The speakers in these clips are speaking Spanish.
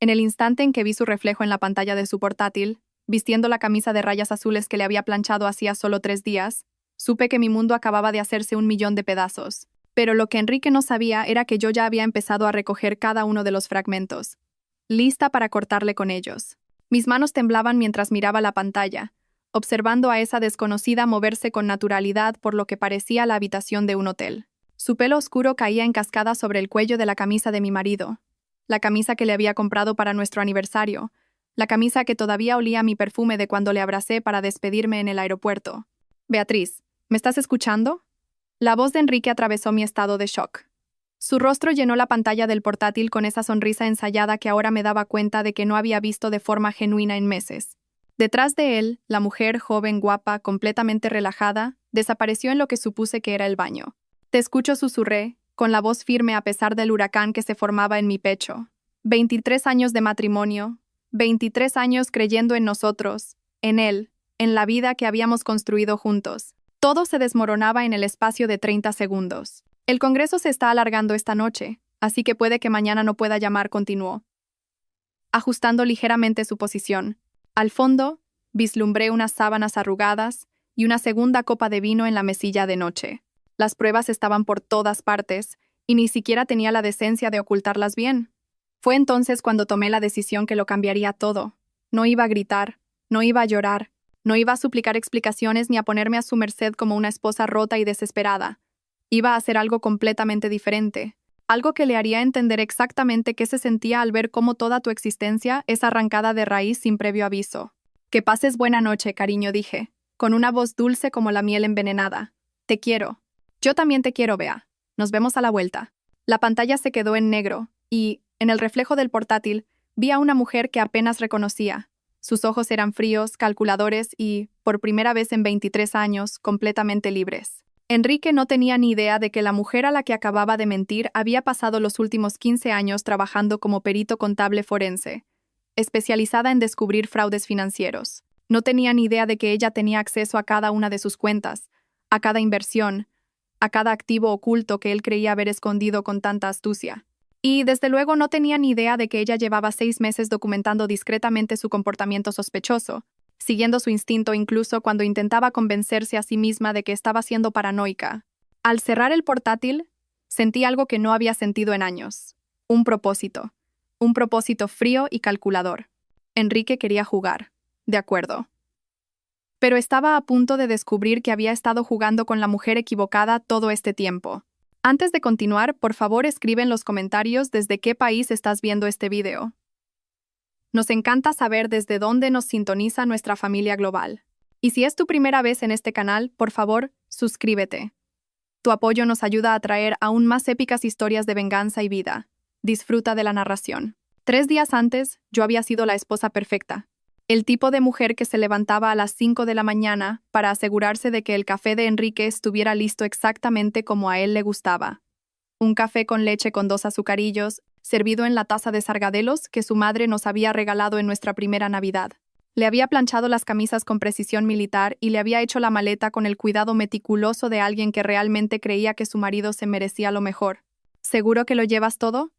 En el instante en que vi su reflejo en la pantalla de su portátil, vistiendo la camisa de rayas azules que le había planchado hacía solo 3 días, supe que mi mundo acababa de hacerse 1.000.000 de pedazos. Pero lo que Enrique no sabía era que yo ya había empezado a recoger cada uno de los fragmentos, lista para cortarle con ellos. Mis manos temblaban mientras miraba la pantalla, observando a esa desconocida moverse con naturalidad por lo que parecía la habitación de un hotel. Su pelo oscuro caía en cascada sobre el cuello de la camisa de mi marido, la camisa que le había comprado para nuestro aniversario, la camisa que todavía olía a mi perfume de cuando le abracé para despedirme en el aeropuerto. Beatriz, ¿me estás escuchando? La voz de Enrique atravesó mi estado de shock. Su rostro llenó la pantalla del portátil con esa sonrisa ensayada que ahora me daba cuenta de que no había visto de forma genuina en meses. Detrás de él, la mujer, joven, guapa, completamente relajada, desapareció en lo que supuse que era el baño. Te escucho, susurré, con la voz firme a pesar del huracán que se formaba en mi pecho. 23 años de matrimonio, 23 años creyendo en nosotros, en él, en la vida que habíamos construido juntos. Todo se desmoronaba en el espacio de 30 segundos. El Congreso se está alargando esta noche, así que puede que mañana no pueda llamar, continuó, ajustando ligeramente su posición. Al fondo, vislumbré unas sábanas arrugadas y una segunda copa de vino en la mesilla de noche. Las pruebas estaban por todas partes, y ni siquiera tenía la decencia de ocultarlas bien. Fue entonces cuando tomé la decisión que lo cambiaría todo. No iba a gritar, no iba a llorar, no iba a suplicar explicaciones ni a ponerme a su merced como una esposa rota y desesperada. Iba a hacer algo completamente diferente, algo que le haría entender exactamente qué se sentía al ver cómo toda tu existencia es arrancada de raíz sin previo aviso. Que pases buena noche, cariño, dije, con una voz dulce como la miel envenenada. Te quiero. Yo también te quiero, Bea. Nos vemos a la vuelta. La pantalla se quedó en negro y, en el reflejo del portátil, vi a una mujer que apenas reconocía. Sus ojos eran fríos, calculadores y, por primera vez en 23 años, completamente libres. Enrique no tenía ni idea de que la mujer a la que acababa de mentir había pasado los últimos 15 años trabajando como perito contable forense, especializada en descubrir fraudes financieros. No tenía ni idea de que ella tenía acceso a cada una de sus cuentas, a cada inversión, a cada activo oculto que él creía haber escondido con tanta astucia. Y, desde luego, no tenía ni idea de que ella llevaba 6 meses documentando discretamente su comportamiento sospechoso, siguiendo su instinto incluso cuando intentaba convencerse a sí misma de que estaba siendo paranoica. Al cerrar el portátil, sentí algo que no había sentido en años. Un propósito frío y calculador. Enrique quería jugar, de acuerdo. Pero estaba a punto de descubrir que había estado jugando con la mujer equivocada todo este tiempo. Antes de continuar, por favor escribe en los comentarios desde qué país estás viendo este video. Nos encanta saber desde dónde nos sintoniza nuestra familia global. Y si es tu primera vez en este canal, por favor, suscríbete. Tu apoyo nos ayuda a traer aún más épicas historias de venganza y vida. Disfruta de la narración. 3 días antes, yo había sido la esposa perfecta. El tipo de mujer que se levantaba a las 5 de la mañana para asegurarse de que el café de Enrique estuviera listo exactamente como a él le gustaba. Un café con leche con 2 azucarillos, servido en la taza de sargadelos que su madre nos había regalado en nuestra primera Navidad. Le había planchado las camisas con precisión militar y le había hecho la maleta con el cuidado meticuloso de alguien que realmente creía que su marido se merecía lo mejor. ¿Seguro que lo llevas todo?,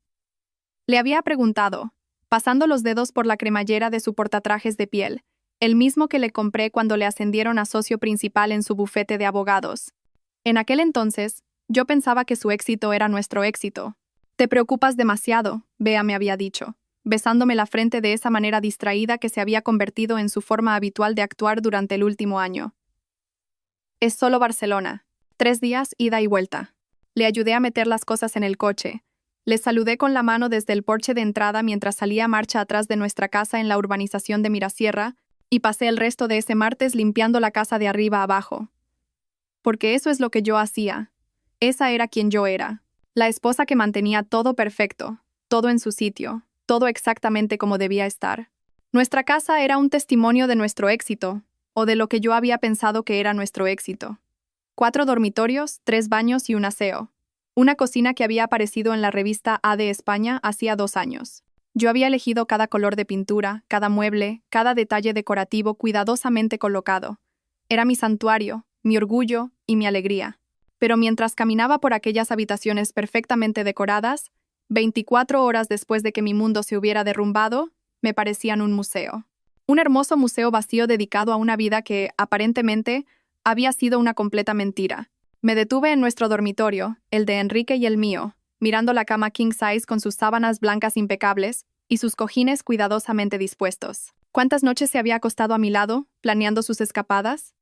le había preguntado, pasando los dedos por la cremallera de su portatrajes de piel, el mismo que le compré cuando le ascendieron a socio principal en su bufete de abogados. En aquel entonces, yo pensaba que su éxito era nuestro éxito. Te preocupas demasiado, Bea me había dicho, besándome la frente de esa manera distraída que se había convertido en su forma habitual de actuar durante el último año. Es solo Barcelona. 3 días, ida y vuelta. Le ayudé a meter las cosas en el coche. Le saludé con la mano desde el porche de entrada mientras salía marcha atrás de nuestra casa en la urbanización de Mirasierra y pasé el resto de ese martes limpiando la casa de arriba abajo. Porque eso es lo que yo hacía. Esa era quien yo era. La esposa que mantenía todo perfecto, todo en su sitio, todo exactamente como debía estar. Nuestra casa era un testimonio de nuestro éxito, o de lo que yo había pensado que era nuestro éxito. 4 dormitorios, 3 baños y un aseo. Una cocina que había aparecido en la revista A de España hacía 2 años. Yo había elegido cada color de pintura, cada mueble, cada detalle decorativo cuidadosamente colocado. Era mi santuario, mi orgullo y mi alegría. Pero mientras caminaba por aquellas habitaciones perfectamente decoradas, 24 horas después de que mi mundo se hubiera derrumbado, me parecían un museo. Un hermoso museo vacío dedicado a una vida que, aparentemente, había sido una completa mentira. Me detuve en nuestro dormitorio, el de Enrique y el mío, mirando la cama king size con sus sábanas blancas impecables y sus cojines cuidadosamente dispuestos. ¿Cuántas noches se había acostado a mi lado, planeando sus escapadas?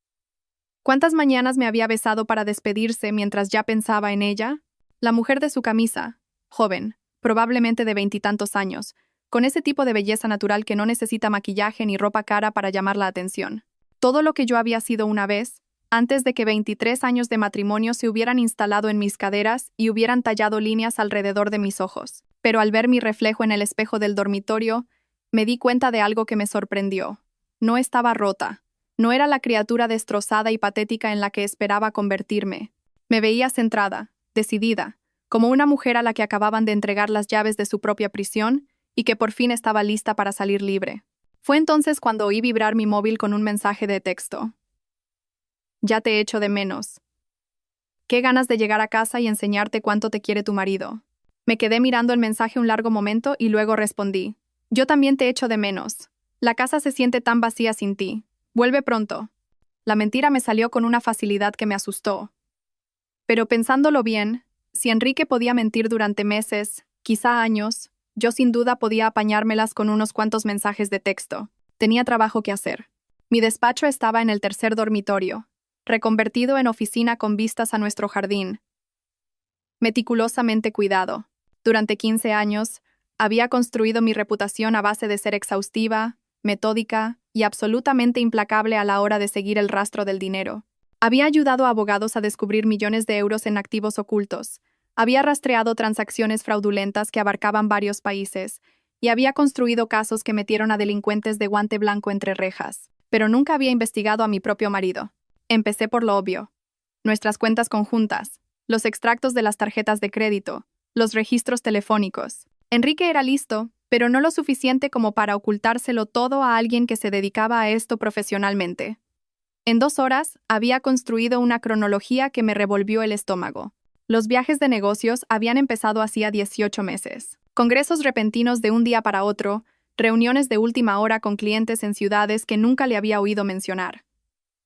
¿Cuántas mañanas me había besado para despedirse mientras ya pensaba en ella? La mujer de su camisa, joven, probablemente de 20 y tantos años, con ese tipo de belleza natural que no necesita maquillaje ni ropa cara para llamar la atención. Todo lo que yo había sido una vez, antes de que 23 años de matrimonio se hubieran instalado en mis caderas y hubieran tallado líneas alrededor de mis ojos. Pero al ver mi reflejo en el espejo del dormitorio, me di cuenta de algo que me sorprendió. No estaba rota. No era la criatura destrozada y patética en la que esperaba convertirme. Me veía centrada, decidida, como una mujer a la que acababan de entregar las llaves de su propia prisión y que por fin estaba lista para salir libre. Fue entonces cuando oí vibrar mi móvil con un mensaje de texto. Ya te echo de menos. Qué ganas de llegar a casa y enseñarte cuánto te quiere tu marido. Me quedé mirando el mensaje un largo momento y luego respondí. Yo también te echo de menos. La casa se siente tan vacía sin ti. Vuelve pronto. La mentira me salió con una facilidad que me asustó. Pero pensándolo bien, si Enrique podía mentir durante meses, quizá años, yo sin duda podía apañármelas con unos cuantos mensajes de texto. Tenía trabajo que hacer. Mi despacho estaba en el tercer dormitorio, reconvertido en oficina con vistas a nuestro jardín. Meticulosamente cuidado. Durante 15 años, había construido mi reputación a base de ser exhaustiva, metódica y absolutamente implacable a la hora de seguir el rastro del dinero. Había ayudado a abogados a descubrir millones de euros en activos ocultos, había rastreado transacciones fraudulentas que abarcaban varios países, y había construido casos que metieron a delincuentes de guante blanco entre rejas, pero nunca había investigado a mi propio marido. Empecé por lo obvio. Nuestras cuentas conjuntas, los extractos de las tarjetas de crédito, los registros telefónicos. Enrique era listo, pero no lo suficiente como para ocultárselo todo a alguien que se dedicaba a esto profesionalmente. En 2 horas, había construido una cronología que me revolvió el estómago. Los viajes de negocios habían empezado hacía 18 meses. Congresos repentinos de un día para otro, reuniones de última hora con clientes en ciudades que nunca le había oído mencionar.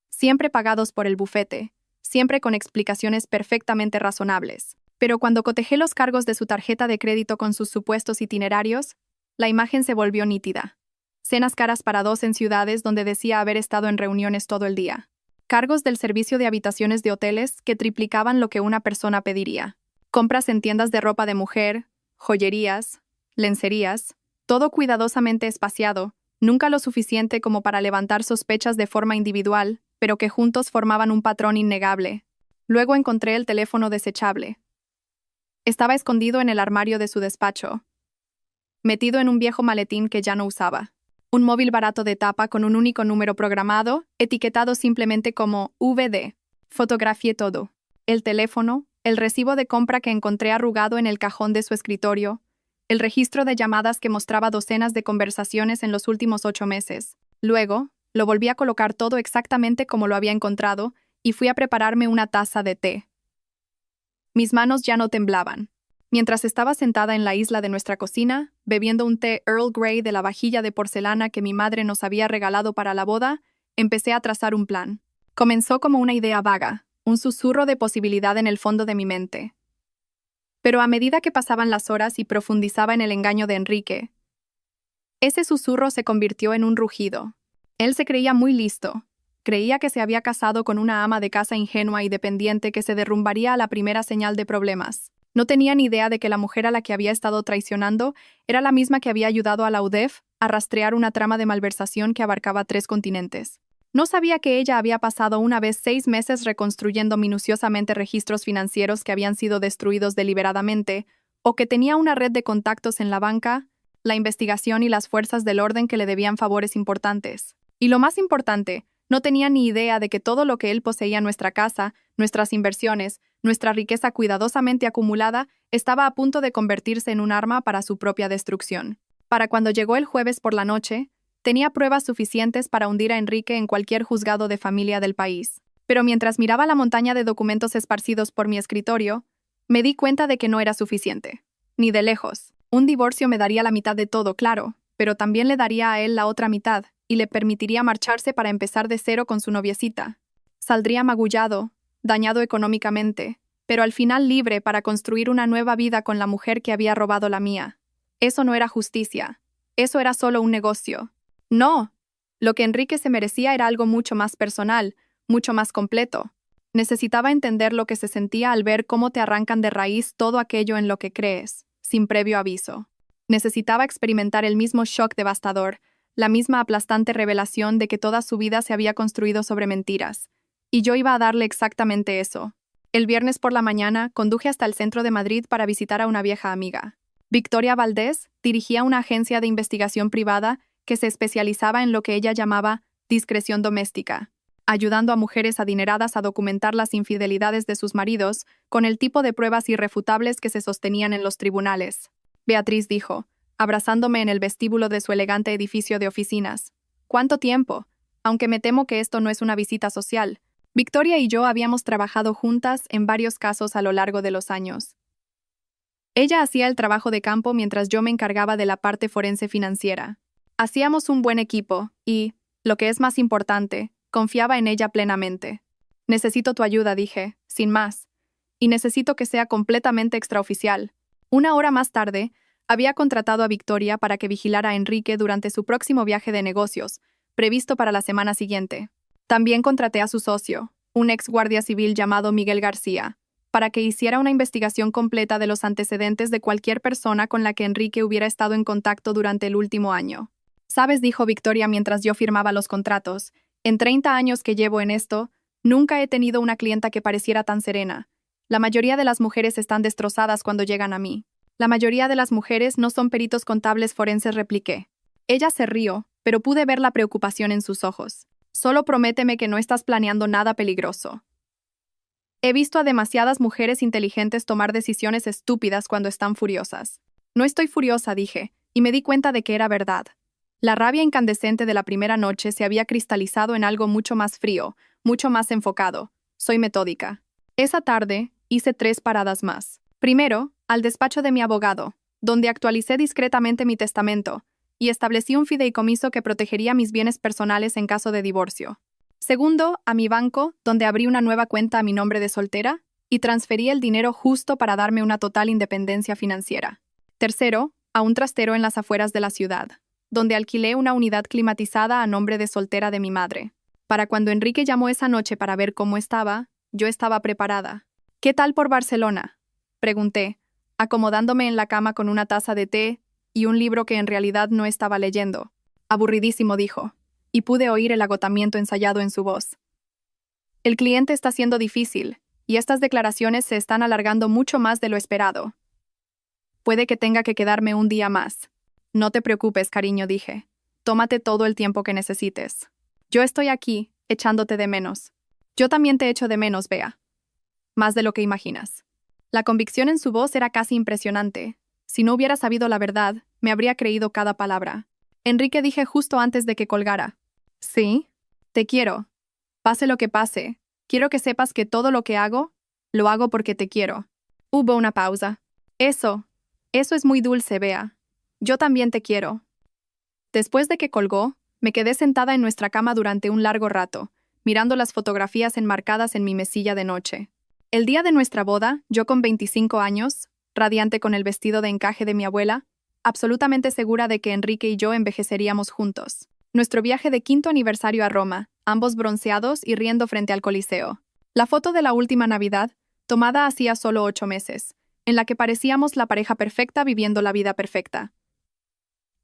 Siempre pagados por el bufete, siempre con explicaciones perfectamente razonables. Pero cuando cotejé los cargos de su tarjeta de crédito con sus supuestos itinerarios, la imagen se volvió nítida. Cenas caras para 2 en ciudades donde decía haber estado en reuniones todo el día. Cargos del servicio de habitaciones de hoteles que triplicaban lo que una persona pediría. Compras en tiendas de ropa de mujer, joyerías, lencerías, todo cuidadosamente espaciado, nunca lo suficiente como para levantar sospechas de forma individual, pero que juntos formaban un patrón innegable. Luego encontré el teléfono desechable. Estaba escondido en el armario de su despacho, metido en un viejo maletín que ya no usaba. Un móvil barato de tapa con un único número programado, etiquetado simplemente como VD. Fotografié todo. El teléfono, el recibo de compra que encontré arrugado en el cajón de su escritorio, el registro de llamadas que mostraba docenas de conversaciones en los últimos 8 meses. Luego, lo volví a colocar todo exactamente como lo había encontrado y fui a prepararme una taza de té. Mis manos ya no temblaban. Mientras estaba sentada en la isla de nuestra cocina, bebiendo un té Earl Grey de la vajilla de porcelana que mi madre nos había regalado para la boda, empecé a trazar un plan. Comenzó como una idea vaga, un susurro de posibilidad en el fondo de mi mente. Pero a medida que pasaban las horas y profundizaba en el engaño de Enrique, ese susurro se convirtió en un rugido. Él se creía muy listo. Creía que se había casado con una ama de casa ingenua y dependiente que se derrumbaría a la primera señal de problemas. No tenía ni idea de que la mujer a la que había estado traicionando era la misma que había ayudado a la UDEF a rastrear una trama de malversación que abarcaba 3 continentes. No sabía que ella había pasado una vez 6 meses reconstruyendo minuciosamente registros financieros que habían sido destruidos deliberadamente, o que tenía una red de contactos en la banca, la investigación y las fuerzas del orden que le debían favores importantes. Y lo más importante, no tenía ni idea de que todo lo que él poseía en nuestra casa, nuestras inversiones, nuestra riqueza cuidadosamente acumulada, estaba a punto de convertirse en un arma para su propia destrucción. Para cuando llegó el jueves por la noche, tenía pruebas suficientes para hundir a Enrique en cualquier juzgado de familia del país. Pero mientras miraba la montaña de documentos esparcidos por mi escritorio, me di cuenta de que no era suficiente. Ni de lejos. Un divorcio me daría la mitad de todo, claro, pero también le daría a él la otra mitad, y le permitiría marcharse para empezar de cero con su noviecita. Saldría magullado, dañado económicamente, pero al final libre para construir una nueva vida con la mujer que había robado la mía. Eso no era justicia. Eso era solo un negocio. No. Lo que Enrique se merecía era algo mucho más personal, mucho más completo. Necesitaba entender lo que se sentía al ver cómo te arrancan de raíz todo aquello en lo que crees, sin previo aviso. Necesitaba experimentar el mismo shock devastador, la misma aplastante revelación de que toda su vida se había construido sobre mentiras. Y yo iba a darle exactamente eso. El viernes por la mañana conduje hasta el centro de Madrid para visitar a una vieja amiga. Victoria Valdés dirigía una agencia de investigación privada que se especializaba en lo que ella llamaba discreción doméstica, ayudando a mujeres adineradas a documentar las infidelidades de sus maridos con el tipo de pruebas irrefutables que se sostenían en los tribunales. Beatriz dijo, abrazándome en el vestíbulo de su elegante edificio de oficinas. ¿Cuánto tiempo? Aunque me temo que esto no es una visita social. Victoria y yo habíamos trabajado juntas en varios casos a lo largo de los años. Ella hacía el trabajo de campo mientras yo me encargaba de la parte forense financiera. Hacíamos un buen equipo y, lo que es más importante, confiaba en ella plenamente. Necesito tu ayuda, dije, sin más. Y necesito que sea completamente extraoficial. Una hora más tarde, había contratado a Victoria para que vigilara a Enrique durante su próximo viaje de negocios, previsto para la semana siguiente. También contraté a su socio, un ex guardia civil llamado Miguel García, para que hiciera una investigación completa de los antecedentes de cualquier persona con la que Enrique hubiera estado en contacto durante el último año. Sabes, dijo Victoria mientras yo firmaba los contratos, en 30 años que llevo en esto, nunca he tenido una clienta que pareciera tan serena. La mayoría de las mujeres están destrozadas cuando llegan a mí. La mayoría de las mujeres no son peritos contables forenses, repliqué. Ella se rió, pero pude ver la preocupación en sus ojos. Solo prométeme que no estás planeando nada peligroso. He visto a demasiadas mujeres inteligentes tomar decisiones estúpidas cuando están furiosas. No estoy furiosa, dije, y me di cuenta de que era verdad. La rabia incandescente de la primera noche se había cristalizado en algo mucho más frío, mucho más enfocado. Soy metódica. Esa tarde, hice 3 paradas más. Primero, al despacho de mi abogado, donde actualicé discretamente mi testamento y establecí un fideicomiso que protegería mis bienes personales en caso de divorcio. Segundo, a mi banco, donde abrí una nueva cuenta a mi nombre de soltera y transferí el dinero justo para darme una total independencia financiera. Tercero, a un trastero en las afueras de la ciudad, donde alquilé una unidad climatizada a nombre de soltera de mi madre. Para cuando Enrique llamó esa noche para ver cómo estaba, yo estaba preparada. ¿Qué tal por Barcelona?, pregunté, acomodándome en la cama con una taza de té y un libro que en realidad no estaba leyendo. Aburridísimo, dijo, y pude oír el agotamiento ensayado en su voz. El cliente está siendo difícil, y estas declaraciones se están alargando mucho más de lo esperado. Puede que tenga que quedarme un día más. No te preocupes, cariño, dije. Tómate todo el tiempo que necesites. Yo estoy aquí, echándote de menos. Yo también te echo de menos, Bea. Más de lo que imaginas. La convicción en su voz era casi impresionante. Si no hubiera sabido la verdad, me habría creído cada palabra. Enrique, dije justo antes de que colgara. ¿Sí? Te quiero. Pase lo que pase, quiero que sepas que todo lo que hago, lo hago porque te quiero. Hubo una pausa. Eso es muy dulce, Bea. Yo también te quiero. Después de que colgó, me quedé sentada en nuestra cama durante un largo rato, mirando las fotografías enmarcadas en mi mesilla de noche. El día de nuestra boda, yo con 25 años, radiante con el vestido de encaje de mi abuela, absolutamente segura de que Enrique y yo envejeceríamos juntos. Nuestro viaje de 5º aniversario a Roma, ambos bronceados y riendo frente al Coliseo. La foto de la última Navidad, tomada hacía solo 8 meses, en la que parecíamos la pareja perfecta viviendo la vida perfecta.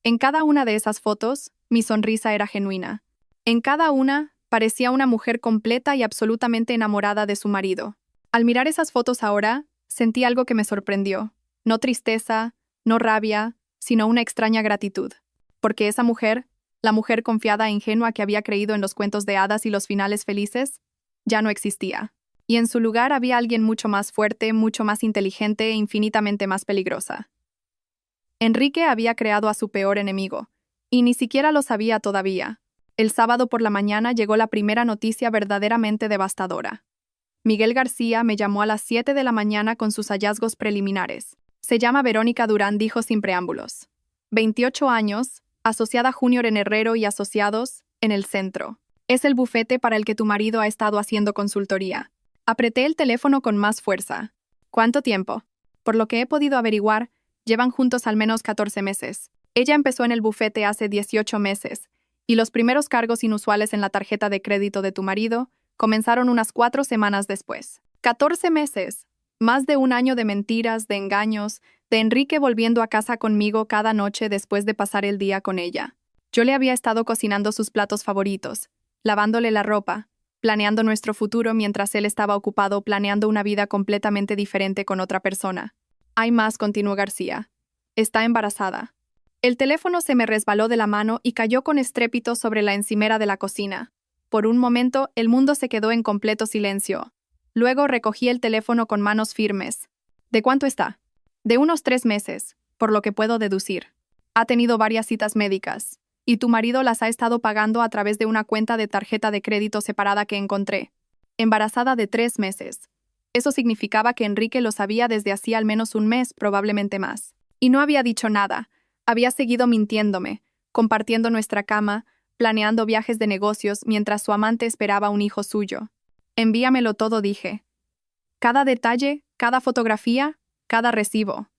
En cada una de esas fotos, mi sonrisa era genuina. En cada una, parecía una mujer completa y absolutamente enamorada de su marido. Al mirar esas fotos ahora, sentí algo que me sorprendió. No tristeza, no rabia, sino una extraña gratitud. Porque esa mujer, la mujer confiada e ingenua que había creído en los cuentos de hadas y los finales felices, ya no existía. Y en su lugar había alguien mucho más fuerte, mucho más inteligente e infinitamente más peligrosa. Enrique había creado a su peor enemigo, y ni siquiera lo sabía todavía. El sábado por la mañana llegó la primera noticia verdaderamente devastadora. Miguel García me llamó a las 7 de la mañana con sus hallazgos preliminares. Se llama Verónica Durán, dijo sin preámbulos. 28 años, asociada junior en Herrero y Asociados, en el centro. Es el bufete para el que tu marido ha estado haciendo consultoría. Apreté el teléfono con más fuerza. ¿Cuánto tiempo? Por lo que he podido averiguar, llevan juntos al menos 14 meses. Ella empezó en el bufete hace 18 meses, y los primeros cargos inusuales en la tarjeta de crédito de tu marido comenzaron unas 4 semanas después. 14 meses. Más de un año de mentiras, de engaños, de Enrique volviendo a casa conmigo cada noche después de pasar el día con ella. Yo le había estado cocinando sus platos favoritos, lavándole la ropa, planeando nuestro futuro mientras él estaba ocupado planeando una vida completamente diferente con otra persona. Hay más, continuó García. Está embarazada. El teléfono se me resbaló de la mano y cayó con estrépito sobre la encimera de la cocina. Por un momento, el mundo se quedó en completo silencio. Luego recogí el teléfono con manos firmes. ¿De cuánto está? De unos 3 meses, por lo que puedo deducir. Ha tenido varias citas médicas, y tu marido las ha estado pagando a través de una cuenta de tarjeta de crédito separada que encontré. Embarazada de 3 meses. Eso significaba que Enrique lo sabía desde hacía al menos un mes, probablemente más. Y no había dicho nada. Había seguido mintiéndome, compartiendo nuestra cama, planeando viajes de negocios mientras su amante esperaba un hijo suyo. Envíamelo todo, dije. Cada detalle, cada fotografía, cada recibo.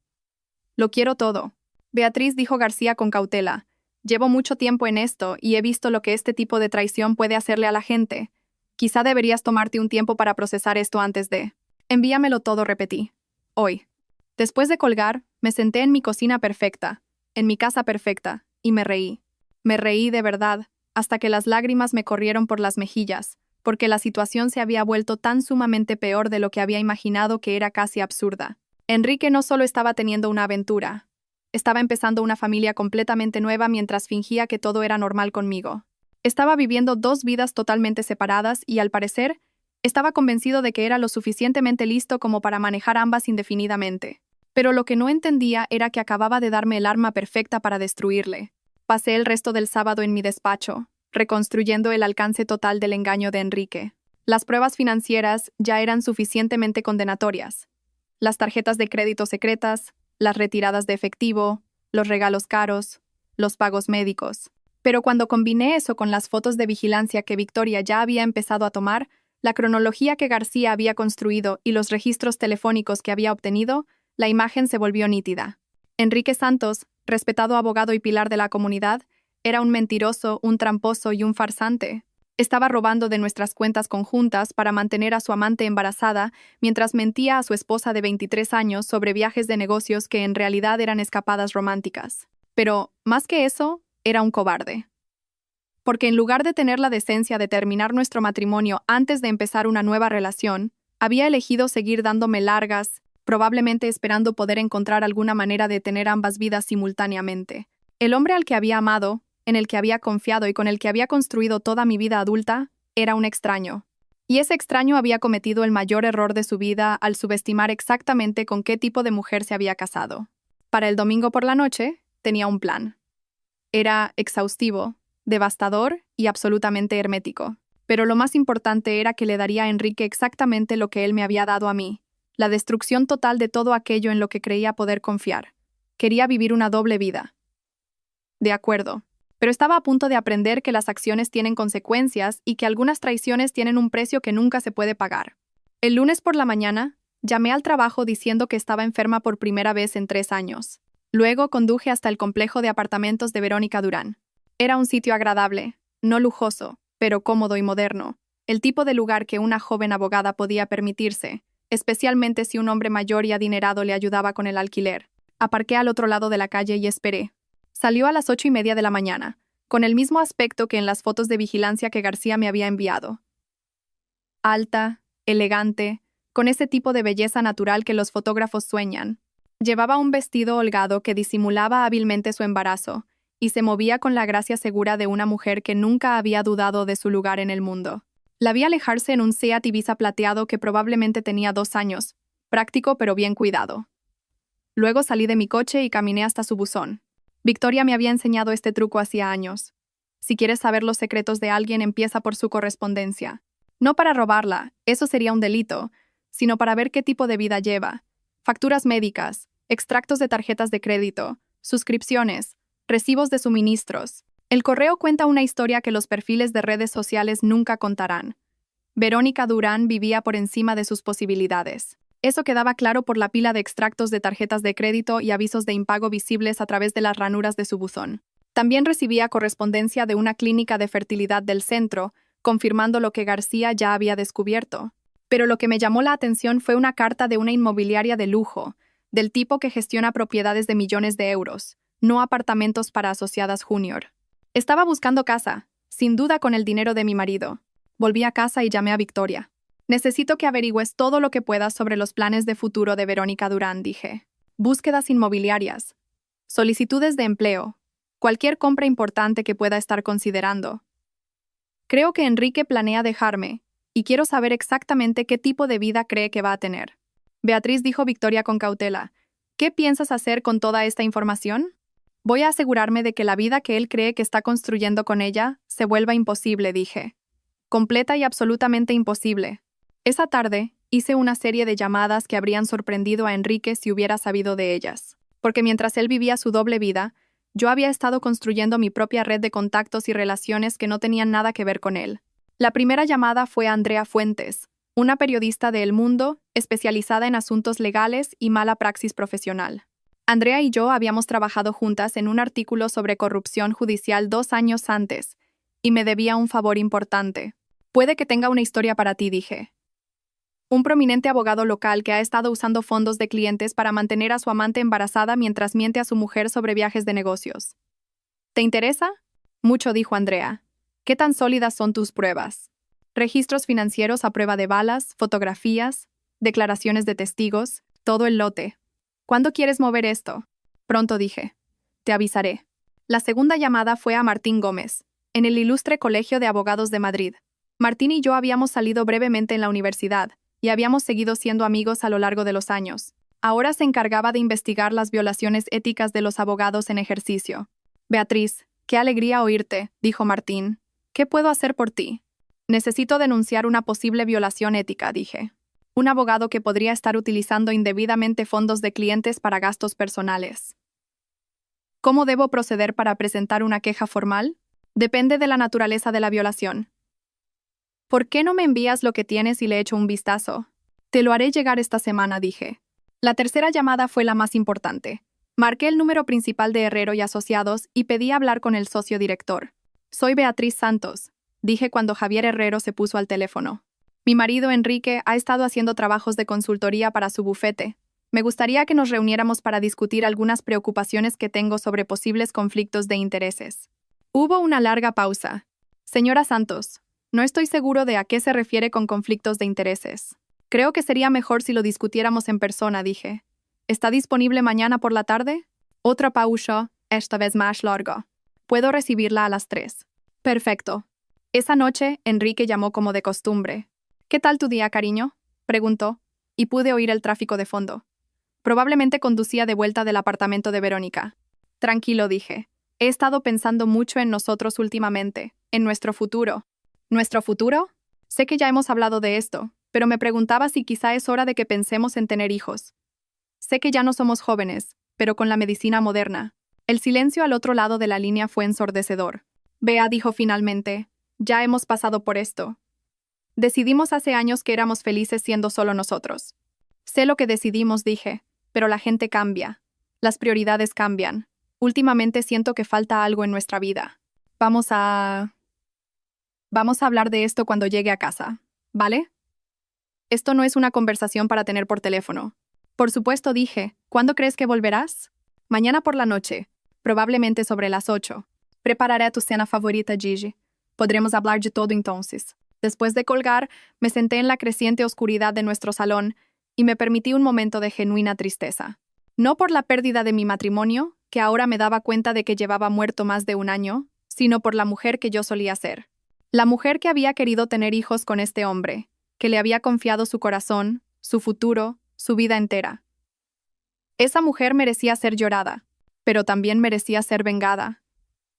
Lo quiero todo. Beatriz, dijo García con cautela. Llevo mucho tiempo en esto y he visto lo que este tipo de traición puede hacerle a la gente. Quizá deberías tomarte un tiempo para procesar esto antes de... Envíamelo todo, repetí. Hoy. Después de colgar, me senté en mi cocina perfecta, en mi casa perfecta, y me reí. Me reí de verdad, hasta que las lágrimas me corrieron por las mejillas, porque la situación se había vuelto tan sumamente peor de lo que había imaginado que era casi absurda. Enrique no solo estaba teniendo una aventura, estaba empezando una familia completamente nueva mientras fingía que todo era normal conmigo. Estaba viviendo 2 vidas totalmente separadas y, al parecer, estaba convencido de que era lo suficientemente listo como para manejar ambas indefinidamente. Pero lo que no entendía era que acababa de darme el arma perfecta para destruirle. Pasé el resto del sábado en mi despacho, reconstruyendo el alcance total del engaño de Enrique. Las pruebas financieras ya eran suficientemente condenatorias. Las tarjetas de crédito secretas, las retiradas de efectivo, los regalos caros, los pagos médicos. Pero cuando combiné eso con las fotos de vigilancia que Victoria ya había empezado a tomar, la cronología que García había construido y los registros telefónicos que había obtenido, la imagen se volvió nítida. Enrique Santos, respetado abogado y pilar de la comunidad, era un mentiroso, un tramposo y un farsante. Estaba robando de nuestras cuentas conjuntas para mantener a su amante embarazada, mientras mentía a su esposa de 23 años sobre viajes de negocios que en realidad eran escapadas románticas. Pero, más que eso, era un cobarde. Porque en lugar de tener la decencia de terminar nuestro matrimonio antes de empezar una nueva relación, había elegido seguir dándome largas, probablemente esperando poder encontrar alguna manera de tener ambas vidas simultáneamente. El hombre al que había amado, en el que había confiado y con el que había construido toda mi vida adulta, era un extraño. Y ese extraño había cometido el mayor error de su vida al subestimar exactamente con qué tipo de mujer se había casado. Para el domingo por la noche, tenía un plan. Era exhaustivo, devastador y absolutamente hermético. Pero lo más importante era que le daría a Enrique exactamente lo que él me había dado a mí, la destrucción total de todo aquello en lo que creía poder confiar. Quería vivir una doble vida. De acuerdo. Pero estaba a punto de aprender que las acciones tienen consecuencias y que algunas traiciones tienen un precio que nunca se puede pagar. El lunes por la mañana, llamé al trabajo diciendo que estaba enferma por primera vez en 3 años. Luego conduje hasta el complejo de apartamentos de Verónica Durán. Era un sitio agradable, no lujoso, pero cómodo y moderno, el tipo de lugar que una joven abogada podía permitirse, especialmente si un hombre mayor y adinerado le ayudaba con el alquiler. Aparqué al otro lado de la calle y esperé. Salió a las 8:30 de la mañana, con el mismo aspecto que en las fotos de vigilancia que García me había enviado. Alta, elegante, con ese tipo de belleza natural que los fotógrafos sueñan. Llevaba un vestido holgado que disimulaba hábilmente su embarazo, y se movía con la gracia segura de una mujer que nunca había dudado de su lugar en el mundo. La vi alejarse en un Seat Ibiza plateado que probablemente tenía 2 años, práctico pero bien cuidado. Luego salí de mi coche y caminé hasta su buzón. Victoria me había enseñado este truco hacía años. Si quieres saber los secretos de alguien, empieza por su correspondencia. No para robarla, eso sería un delito, sino para ver qué tipo de vida lleva. Facturas médicas, extractos de tarjetas de crédito, suscripciones, recibos de suministros. El correo cuenta una historia que los perfiles de redes sociales nunca contarán. Verónica Durán vivía por encima de sus posibilidades. Eso quedaba claro por la pila de extractos de tarjetas de crédito y avisos de impago visibles a través de las ranuras de su buzón. También recibía correspondencia de una clínica de fertilidad del centro, confirmando lo que García ya había descubierto. Pero lo que me llamó la atención fue una carta de una inmobiliaria de lujo, del tipo que gestiona propiedades de millones de euros, no apartamentos para asociadas junior. Estaba buscando casa, sin duda con el dinero de mi marido. Volví a casa y llamé a Victoria. Necesito que averigües todo lo que puedas sobre los planes de futuro de Verónica Durán, dije. Búsquedas inmobiliarias, solicitudes de empleo, cualquier compra importante que pueda estar considerando. Creo que Enrique planea dejarme, y quiero saber exactamente qué tipo de vida cree que va a tener. Beatriz, dijo Victoria con cautela. ¿Qué piensas hacer con toda esta información? Voy a asegurarme de que la vida que él cree que está construyendo con ella se vuelva imposible, dije. Completa y absolutamente imposible. Esa tarde, hice una serie de llamadas que habrían sorprendido a Enrique si hubiera sabido de ellas. Porque mientras él vivía su doble vida, yo había estado construyendo mi propia red de contactos y relaciones que no tenían nada que ver con él. La primera llamada fue a Andrea Fuentes, una periodista de El Mundo, especializada en asuntos legales y mala praxis profesional. Andrea y yo habíamos trabajado juntas en un artículo sobre corrupción judicial 2 años antes, y me debía un favor importante. Puede que tenga una historia para ti, dije. Un prominente abogado local que ha estado usando fondos de clientes para mantener a su amante embarazada mientras miente a su mujer sobre viajes de negocios. ¿Te interesa? Mucho, dijo Andrea. ¿Qué tan sólidas son tus pruebas? Registros financieros a prueba de balas, fotografías, declaraciones de testigos, todo el lote. ¿Cuándo quieres mover esto? Pronto, dije. Te avisaré. La segunda llamada fue a Martín Gómez, en el Ilustre Colegio de Abogados de Madrid. Martín y yo habíamos salido brevemente en la universidad, y habíamos seguido siendo amigos a lo largo de los años. Ahora se encargaba de investigar las violaciones éticas de los abogados en ejercicio. Beatriz, qué alegría oírte, dijo Martín. ¿Qué puedo hacer por ti? Necesito denunciar una posible violación ética, dije. Un abogado que podría estar utilizando indebidamente fondos de clientes para gastos personales. ¿Cómo debo proceder para presentar una queja formal? Depende de la naturaleza de la violación. ¿Por qué no me envías lo que tienes y le echo un vistazo? Te lo haré llegar esta semana, dije. La tercera llamada fue la más importante. Marqué el número principal de Herrero y Asociados y pedí hablar con el socio director. Soy Beatriz Santos, dije cuando Javier Herrero se puso al teléfono. Mi marido Enrique ha estado haciendo trabajos de consultoría para su bufete. Me gustaría que nos reuniéramos para discutir algunas preocupaciones que tengo sobre posibles conflictos de intereses. Hubo una larga pausa. Señora Santos, no estoy seguro de a qué se refiere con conflictos de intereses. Creo que sería mejor si lo discutiéramos en persona, dije. ¿Está disponible mañana por la tarde? Otra pausa, esta vez más larga. Puedo recibirla a las 3. Perfecto. Esa noche, Enrique llamó como de costumbre. ¿Qué tal tu día, cariño?, preguntó, y pude oír el tráfico de fondo. Probablemente conducía de vuelta del apartamento de Verónica. Tranquilo, dije. He estado pensando mucho en nosotros últimamente, en nuestro futuro. ¿Nuestro futuro? Sé que ya hemos hablado de esto, pero me preguntaba si quizá es hora de que pensemos en tener hijos. Sé que ya no somos jóvenes, pero con la medicina moderna. El silencio al otro lado de la línea fue ensordecedor. Bea dijo finalmente, ya hemos pasado por esto. Decidimos hace años que éramos felices siendo solo nosotros. Sé lo que decidimos, dije, pero la gente cambia. Las prioridades cambian. Últimamente siento que falta algo en nuestra vida. Vamos a hablar de esto cuando llegue a casa, ¿vale? Esto no es una conversación para tener por teléfono. Por supuesto, dije. ¿Cuándo crees que volverás? Mañana por la noche, probablemente sobre las 8. Prepararé tu cena favorita, Gigi. Podremos hablar de todo entonces. Después de colgar, me senté en la creciente oscuridad de nuestro salón y me permití un momento de genuina tristeza. No por la pérdida de mi matrimonio, que ahora me daba cuenta de que llevaba muerto más de un año, sino por la mujer que yo solía ser. La mujer que había querido tener hijos con este hombre, que le había confiado su corazón, su futuro, su vida entera. Esa mujer merecía ser llorada, pero también merecía ser vengada.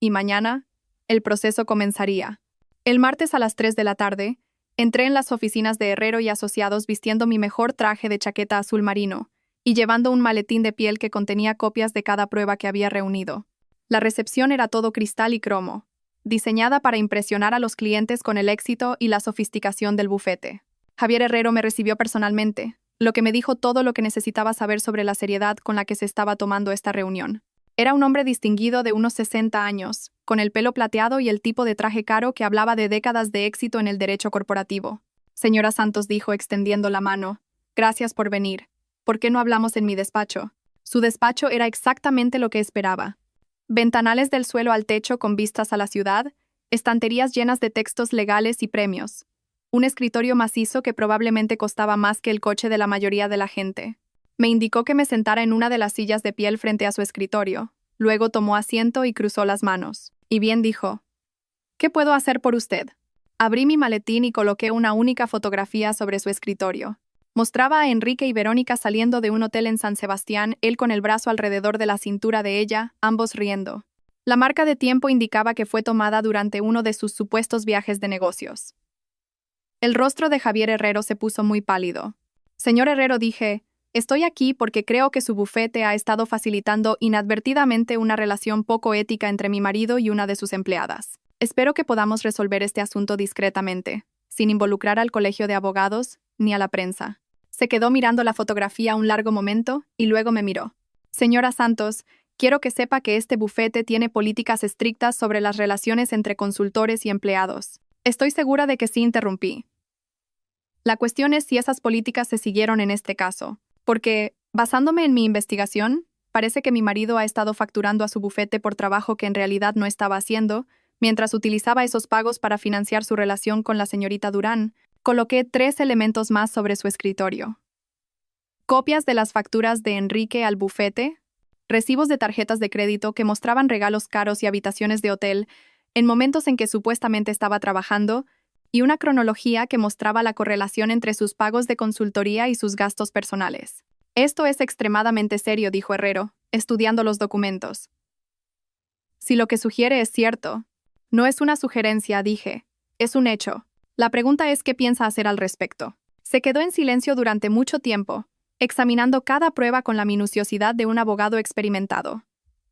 Y mañana, el proceso comenzaría. El martes a las 3 de la tarde, entré en las oficinas de Herrero y Asociados vistiendo mi mejor traje de chaqueta azul marino y llevando un maletín de piel que contenía copias de cada prueba que había reunido. La recepción era todo cristal y cromo, diseñada para impresionar a los clientes con el éxito y la sofisticación del bufete. Javier Herrero me recibió personalmente, lo que me dijo todo lo que necesitaba saber sobre la seriedad con la que se estaba tomando esta reunión. Era un hombre distinguido de unos 60 años, con el pelo plateado y el tipo de traje caro que hablaba de décadas de éxito en el derecho corporativo. Señora Santos, dijo extendiendo la mano, gracias por venir. ¿Por qué no hablamos en mi despacho? Su despacho era exactamente lo que esperaba. Ventanales del suelo al techo con vistas a la ciudad, estanterías llenas de textos legales y premios. Un escritorio macizo que probablemente costaba más que el coche de la mayoría de la gente. Me indicó que me sentara en una de las sillas de piel frente a su escritorio. Luego tomó asiento y cruzó las manos. Y bien dijo, ¿qué puedo hacer por usted? Abrí mi maletín y coloqué una única fotografía sobre su escritorio. Mostraba a Enrique y Verónica saliendo de un hotel en San Sebastián, él con el brazo alrededor de la cintura de ella, ambos riendo. La marca de tiempo indicaba que fue tomada durante uno de sus supuestos viajes de negocios. El rostro de Javier Herrero se puso muy pálido. Señor Herrero, dije, estoy aquí porque creo que su bufete ha estado facilitando inadvertidamente una relación poco ética entre mi marido y una de sus empleadas. Espero que podamos resolver este asunto discretamente, sin involucrar al colegio de abogados ni a la prensa. Se quedó mirando la fotografía un largo momento y luego me miró. Señora Santos, quiero que sepa que este bufete tiene políticas estrictas sobre las relaciones entre consultores y empleados. Estoy segura de que sí, interrumpí. La cuestión es si esas políticas se siguieron en este caso, porque, basándome en mi investigación, parece que mi marido ha estado facturando a su bufete por trabajo que en realidad no estaba haciendo, mientras utilizaba esos pagos para financiar su relación con la señorita Durán. Coloqué 3 elementos más sobre su escritorio. Copias de las facturas de Enrique al bufete, recibos de tarjetas de crédito que mostraban regalos caros y habitaciones de hotel en momentos en que supuestamente estaba trabajando, y una cronología que mostraba la correlación entre sus pagos de consultoría y sus gastos personales. Esto es extremadamente serio, dijo Herrero, estudiando los documentos. Si lo que sugiere es cierto, no es una sugerencia, dije, es un hecho. La pregunta es qué piensa hacer al respecto. Se quedó en silencio durante mucho tiempo, examinando cada prueba con la minuciosidad de un abogado experimentado.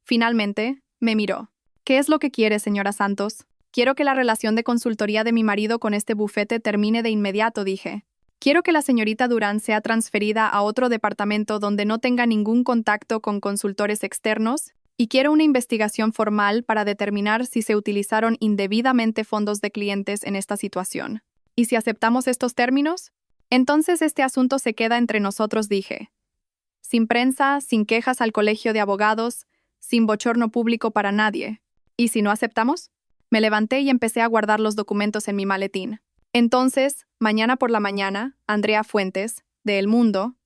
Finalmente, me miró. ¿Qué es lo que quiere, señora Santos? Quiero que la relación de consultoría de mi marido con este bufete termine de inmediato, dije. Quiero que la señorita Durán sea transferida a otro departamento donde no tenga ningún contacto con consultores externos, y quiero una investigación formal para determinar si se utilizaron indebidamente fondos de clientes en esta situación. ¿Y si aceptamos estos términos? Entonces este asunto se queda entre nosotros, dije. Sin prensa, sin quejas al colegio de abogados, sin bochorno público para nadie. ¿Y si no aceptamos? Me levanté y empecé a guardar los documentos en mi maletín. Entonces, mañana por la mañana, Andrea Fuentes, de El Mundo,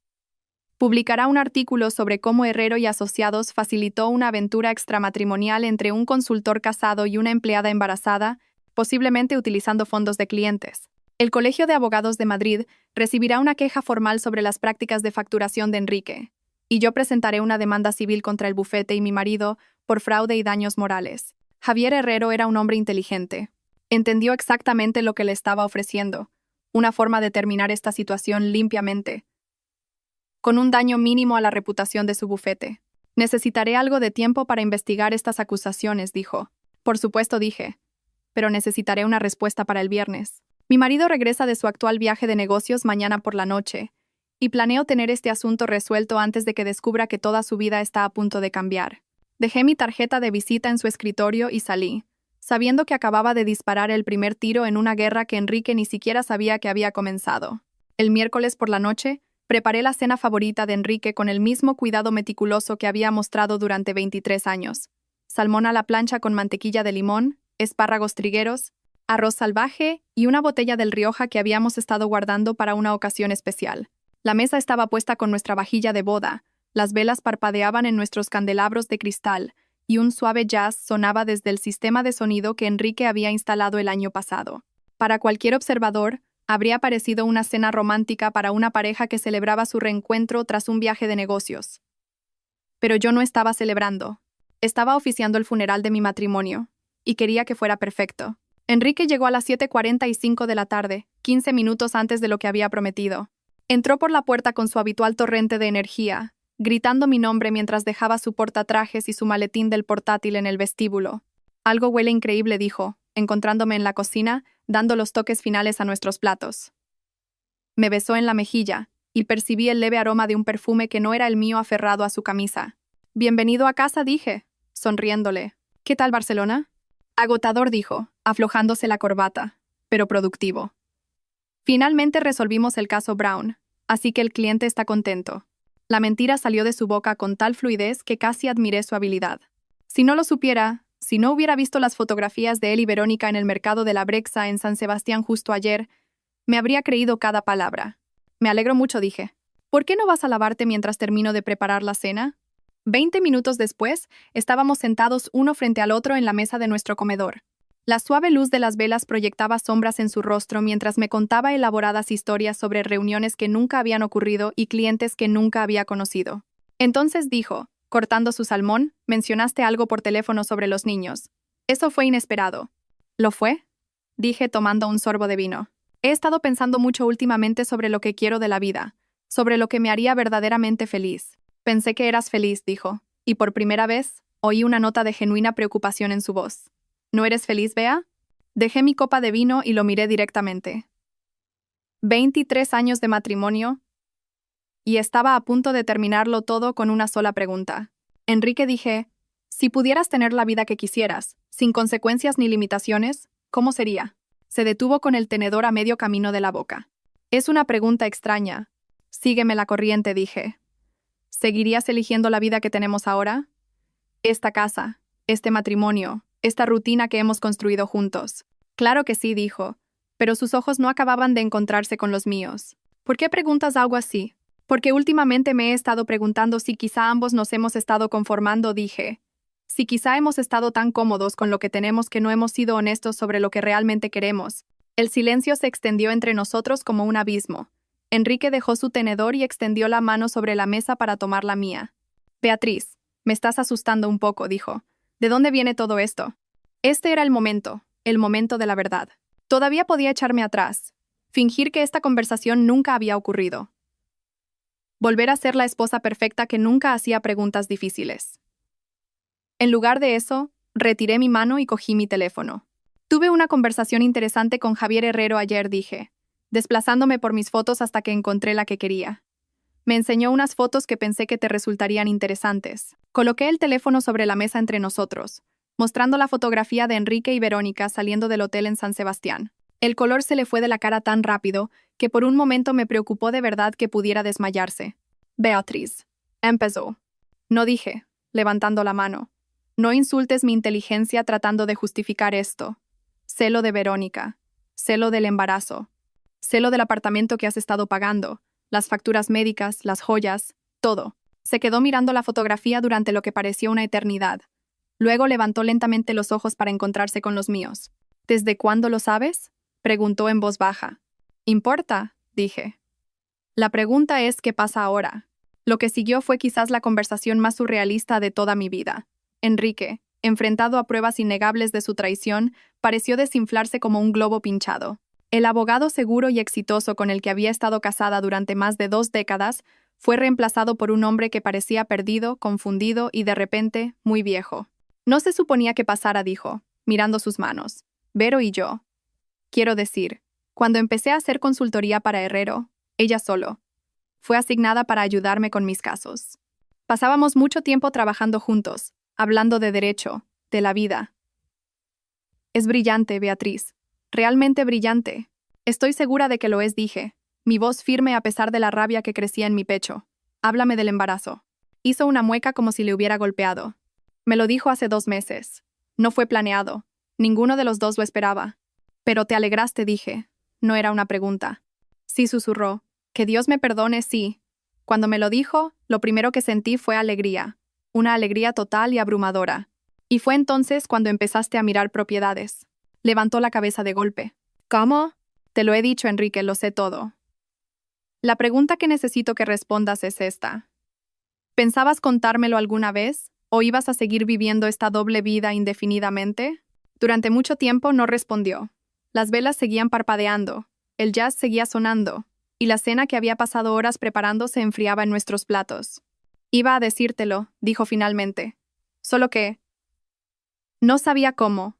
publicará un artículo sobre cómo Herrero y Asociados facilitó una aventura extramatrimonial entre un consultor casado y una empleada embarazada, posiblemente utilizando fondos de clientes. El Colegio de Abogados de Madrid recibirá una queja formal sobre las prácticas de facturación de Enrique, y yo presentaré una demanda civil contra el bufete y mi marido por fraude y daños morales. Javier Herrero era un hombre inteligente. Entendió exactamente lo que le estaba ofreciendo, una forma de terminar esta situación limpiamente, con un daño mínimo a la reputación de su bufete. Necesitaré algo de tiempo para investigar estas acusaciones, dijo. Por supuesto, dije, pero necesitaré una respuesta para el viernes. Mi marido regresa de su actual viaje de negocios mañana por la noche, y planeo tener este asunto resuelto antes de que descubra que toda su vida está a punto de cambiar. Dejé mi tarjeta de visita en su escritorio y salí, sabiendo que acababa de disparar el primer tiro en una guerra que Enrique ni siquiera sabía que había comenzado. El miércoles por la noche, preparé la cena favorita de Enrique con el mismo cuidado meticuloso que había mostrado durante 23 años. Salmón a la plancha con mantequilla de limón, espárragos trigueros, arroz salvaje y una botella del Rioja que habíamos estado guardando para una ocasión especial. La mesa estaba puesta con nuestra vajilla de boda, las velas parpadeaban en nuestros candelabros de cristal, y un suave jazz sonaba desde el sistema de sonido que Enrique había instalado el año pasado. Para cualquier observador, habría parecido una cena romántica para una pareja que celebraba su reencuentro tras un viaje de negocios. Pero yo no estaba celebrando. Estaba oficiando el funeral de mi matrimonio, y quería que fuera perfecto. Enrique llegó a las 7:45 de la tarde, 15 minutos antes de lo que había prometido. Entró por la puerta con su habitual torrente de energía, gritando mi nombre mientras dejaba su portatrajes y su maletín del portátil en el vestíbulo. Algo huele increíble, dijo, encontrándome en la cocina, dando los toques finales a nuestros platos. Me besó en la mejilla, y percibí el leve aroma de un perfume que no era el mío aferrado a su camisa. «Bienvenido a casa», dije, sonriéndole. «¿Qué tal Barcelona?» «Agotador», dijo, aflojándose la corbata, pero productivo. Finalmente resolvimos el caso Brown, así que el cliente está contento. La mentira salió de su boca con tal fluidez que casi admiré su habilidad. Si no lo supiera, si no hubiera visto las fotografías de él y Verónica en el mercado de la Brexa en San Sebastián justo ayer, me habría creído cada palabra. «Me alegro mucho», dije. «¿Por qué no vas a lavarte mientras termino de preparar la cena?» 20 minutos después, estábamos sentados uno frente al otro en la mesa de nuestro comedor. La suave luz de las velas proyectaba sombras en su rostro mientras me contaba elaboradas historias sobre reuniones que nunca habían ocurrido y clientes que nunca había conocido. Entonces dijo, cortando su salmón, «Mencionaste algo por teléfono sobre los niños. Eso fue inesperado». «¿Lo fue?», dije tomando un sorbo de vino. «He estado pensando mucho últimamente sobre lo que quiero de la vida, sobre lo que me haría verdaderamente feliz». «Pensé que eras feliz», dijo, y por primera vez oí una nota de genuina preocupación en su voz. «¿No eres feliz, Bea?» Dejé mi copa de vino y lo miré directamente. 23 años de matrimonio, y estaba a punto de terminarlo todo con una sola pregunta. «Enrique», dije, «si pudieras tener la vida que quisieras, sin consecuencias ni limitaciones, ¿cómo sería?» Se detuvo con el tenedor a medio camino de la boca. «Es una pregunta extraña. Sígueme la corriente», dije. «¿Seguirías eligiendo la vida que tenemos ahora? Esta casa, este matrimonio, esta rutina que hemos construido juntos». «Claro que sí», dijo, pero sus ojos no acababan de encontrarse con los míos. «¿Por qué preguntas algo así?» «Porque últimamente me he estado preguntando si quizá ambos nos hemos estado conformando», dije. «Si quizá hemos estado tan cómodos con lo que tenemos que no hemos sido honestos sobre lo que realmente queremos». El silencio se extendió entre nosotros como un abismo. Enrique dejó su tenedor y extendió la mano sobre la mesa para tomar la mía. «Beatriz, me estás asustando un poco», dijo. «¿De dónde viene todo esto?» Este era el momento de la verdad. Todavía podía echarme atrás, fingir que esta conversación nunca había ocurrido. Volver a ser la esposa perfecta que nunca hacía preguntas difíciles. En lugar de eso, retiré mi mano y cogí mi teléfono. «Tuve una conversación interesante con Javier Herrero ayer», dije, desplazándome por mis fotos hasta que encontré la que quería. «Me enseñó unas fotos que pensé que te resultarían interesantes». Coloqué el teléfono sobre la mesa entre nosotros, mostrando la fotografía de Enrique y Verónica saliendo del hotel en San Sebastián. El color se le fue de la cara tan rápido que por un momento me preocupó de verdad que pudiera desmayarse. «Beatriz», empezó. «No», dije, levantando la mano. «No insultes mi inteligencia tratando de justificar esto. Celo de Verónica. Celo del embarazo. Celo del apartamento que has estado pagando. Las facturas médicas, las joyas, todo». Se quedó mirando la fotografía durante lo que pareció una eternidad. Luego levantó lentamente los ojos para encontrarse con los míos. «¿Desde cuándo lo sabes?», preguntó en voz baja. «¿Importa?», dije. «La pregunta es ¿qué pasa ahora?». Lo que siguió fue quizás la conversación más surrealista de toda mi vida. Enrique, enfrentado a pruebas innegables de su traición, pareció desinflarse como un globo pinchado. El abogado seguro y exitoso con el que había estado casada durante más de 2 décadas fue reemplazado por un hombre que parecía perdido, confundido y de repente muy viejo. «No se suponía que pasara», dijo, mirando sus manos. «Vero y yo. Quiero decir, cuando empecé a hacer consultoría para Herrero, ella solo fue asignada para ayudarme con mis casos. Pasábamos mucho tiempo trabajando juntos, hablando de derecho, de la vida». «Es brillante, Beatriz. Realmente brillante». «Estoy segura de que lo es», dije, mi voz firme a pesar de la rabia que crecía en mi pecho. «Háblame del embarazo». Hizo una mueca como si le hubiera golpeado. «Me lo dijo hace 2 meses. No fue planeado. Ninguno de los dos lo esperaba». «Pero te alegraste», dije. No era una pregunta. «Sí», susurró. «Que Dios me perdone, sí». Cuando me lo dijo, lo primero que sentí fue alegría. Una alegría total y abrumadora. Y fue entonces cuando empezaste a mirar propiedades. Levantó la cabeza de golpe. «¿Cómo?» «Te lo he dicho, Enrique, lo sé todo». La pregunta que necesito que respondas es esta. ¿Pensabas contármelo alguna vez? ¿O ibas a seguir viviendo esta doble vida indefinidamente? Durante mucho tiempo no respondió. Las velas seguían parpadeando, el jazz seguía sonando, y la cena que había pasado horas preparando se enfriaba en nuestros platos. Iba a decírtelo, dijo finalmente. Solo que… no sabía cómo.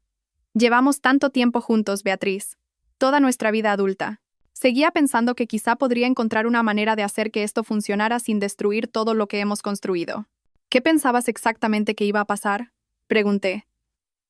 Llevamos tanto tiempo juntos, Beatriz. Toda nuestra vida adulta. Seguía pensando que quizá podría encontrar una manera de hacer que esto funcionara sin destruir todo lo que hemos construido. ¿Qué pensabas exactamente que iba a pasar? Pregunté.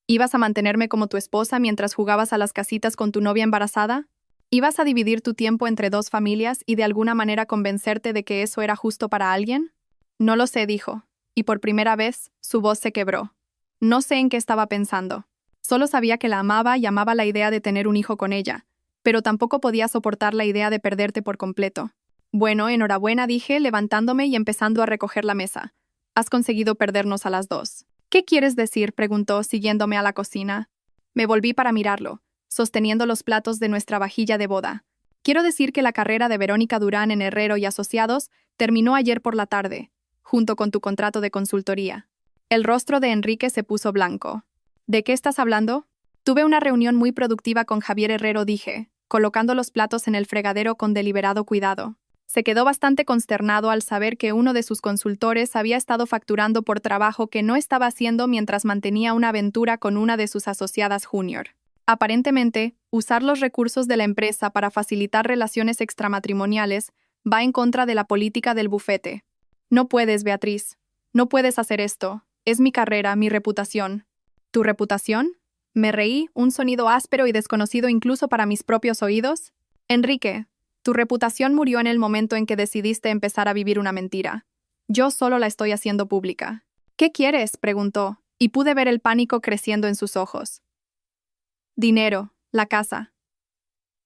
¿Ibas a mantenerme como tu esposa mientras jugabas a las casitas con tu novia embarazada? ¿Ibas a dividir tu tiempo entre dos familias y de alguna manera convencerte de que eso era justo para alguien? No lo sé, dijo, y por primera vez su voz se quebró. No sé en qué estaba pensando. Solo sabía que la amaba y amaba la idea de tener un hijo con ella, pero tampoco podía soportar la idea de perderte por completo. Bueno, enhorabuena, dije, levantándome y empezando a recoger la mesa. Has conseguido perdernos a las dos. ¿Qué quieres decir?, preguntó, siguiéndome a la cocina. Me volví para mirarlo, sosteniendo los platos de nuestra vajilla de boda. Quiero decir que la carrera de Verónica Durán en Herrero y Asociados terminó ayer por la tarde, junto con tu contrato de consultoría. El rostro de Enrique se puso blanco. ¿De qué estás hablando? Tuve una reunión muy productiva con Javier Herrero, dije, colocando los platos en el fregadero con deliberado cuidado. Se quedó bastante consternado al saber que uno de sus consultores había estado facturando por trabajo que no estaba haciendo mientras mantenía una aventura con una de sus asociadas junior. Aparentemente, usar los recursos de la empresa para facilitar relaciones extramatrimoniales va en contra de la política del bufete. No puedes, Beatriz. No puedes hacer esto. Es mi carrera, mi reputación. ¿Tu reputación? Me reí, un sonido áspero y desconocido incluso para mis propios oídos. Enrique, tu reputación murió en el momento en que decidiste empezar a vivir una mentira. Yo solo la estoy haciendo pública. ¿Qué quieres?, preguntó, y pude ver el pánico creciendo en sus ojos. Dinero, la casa.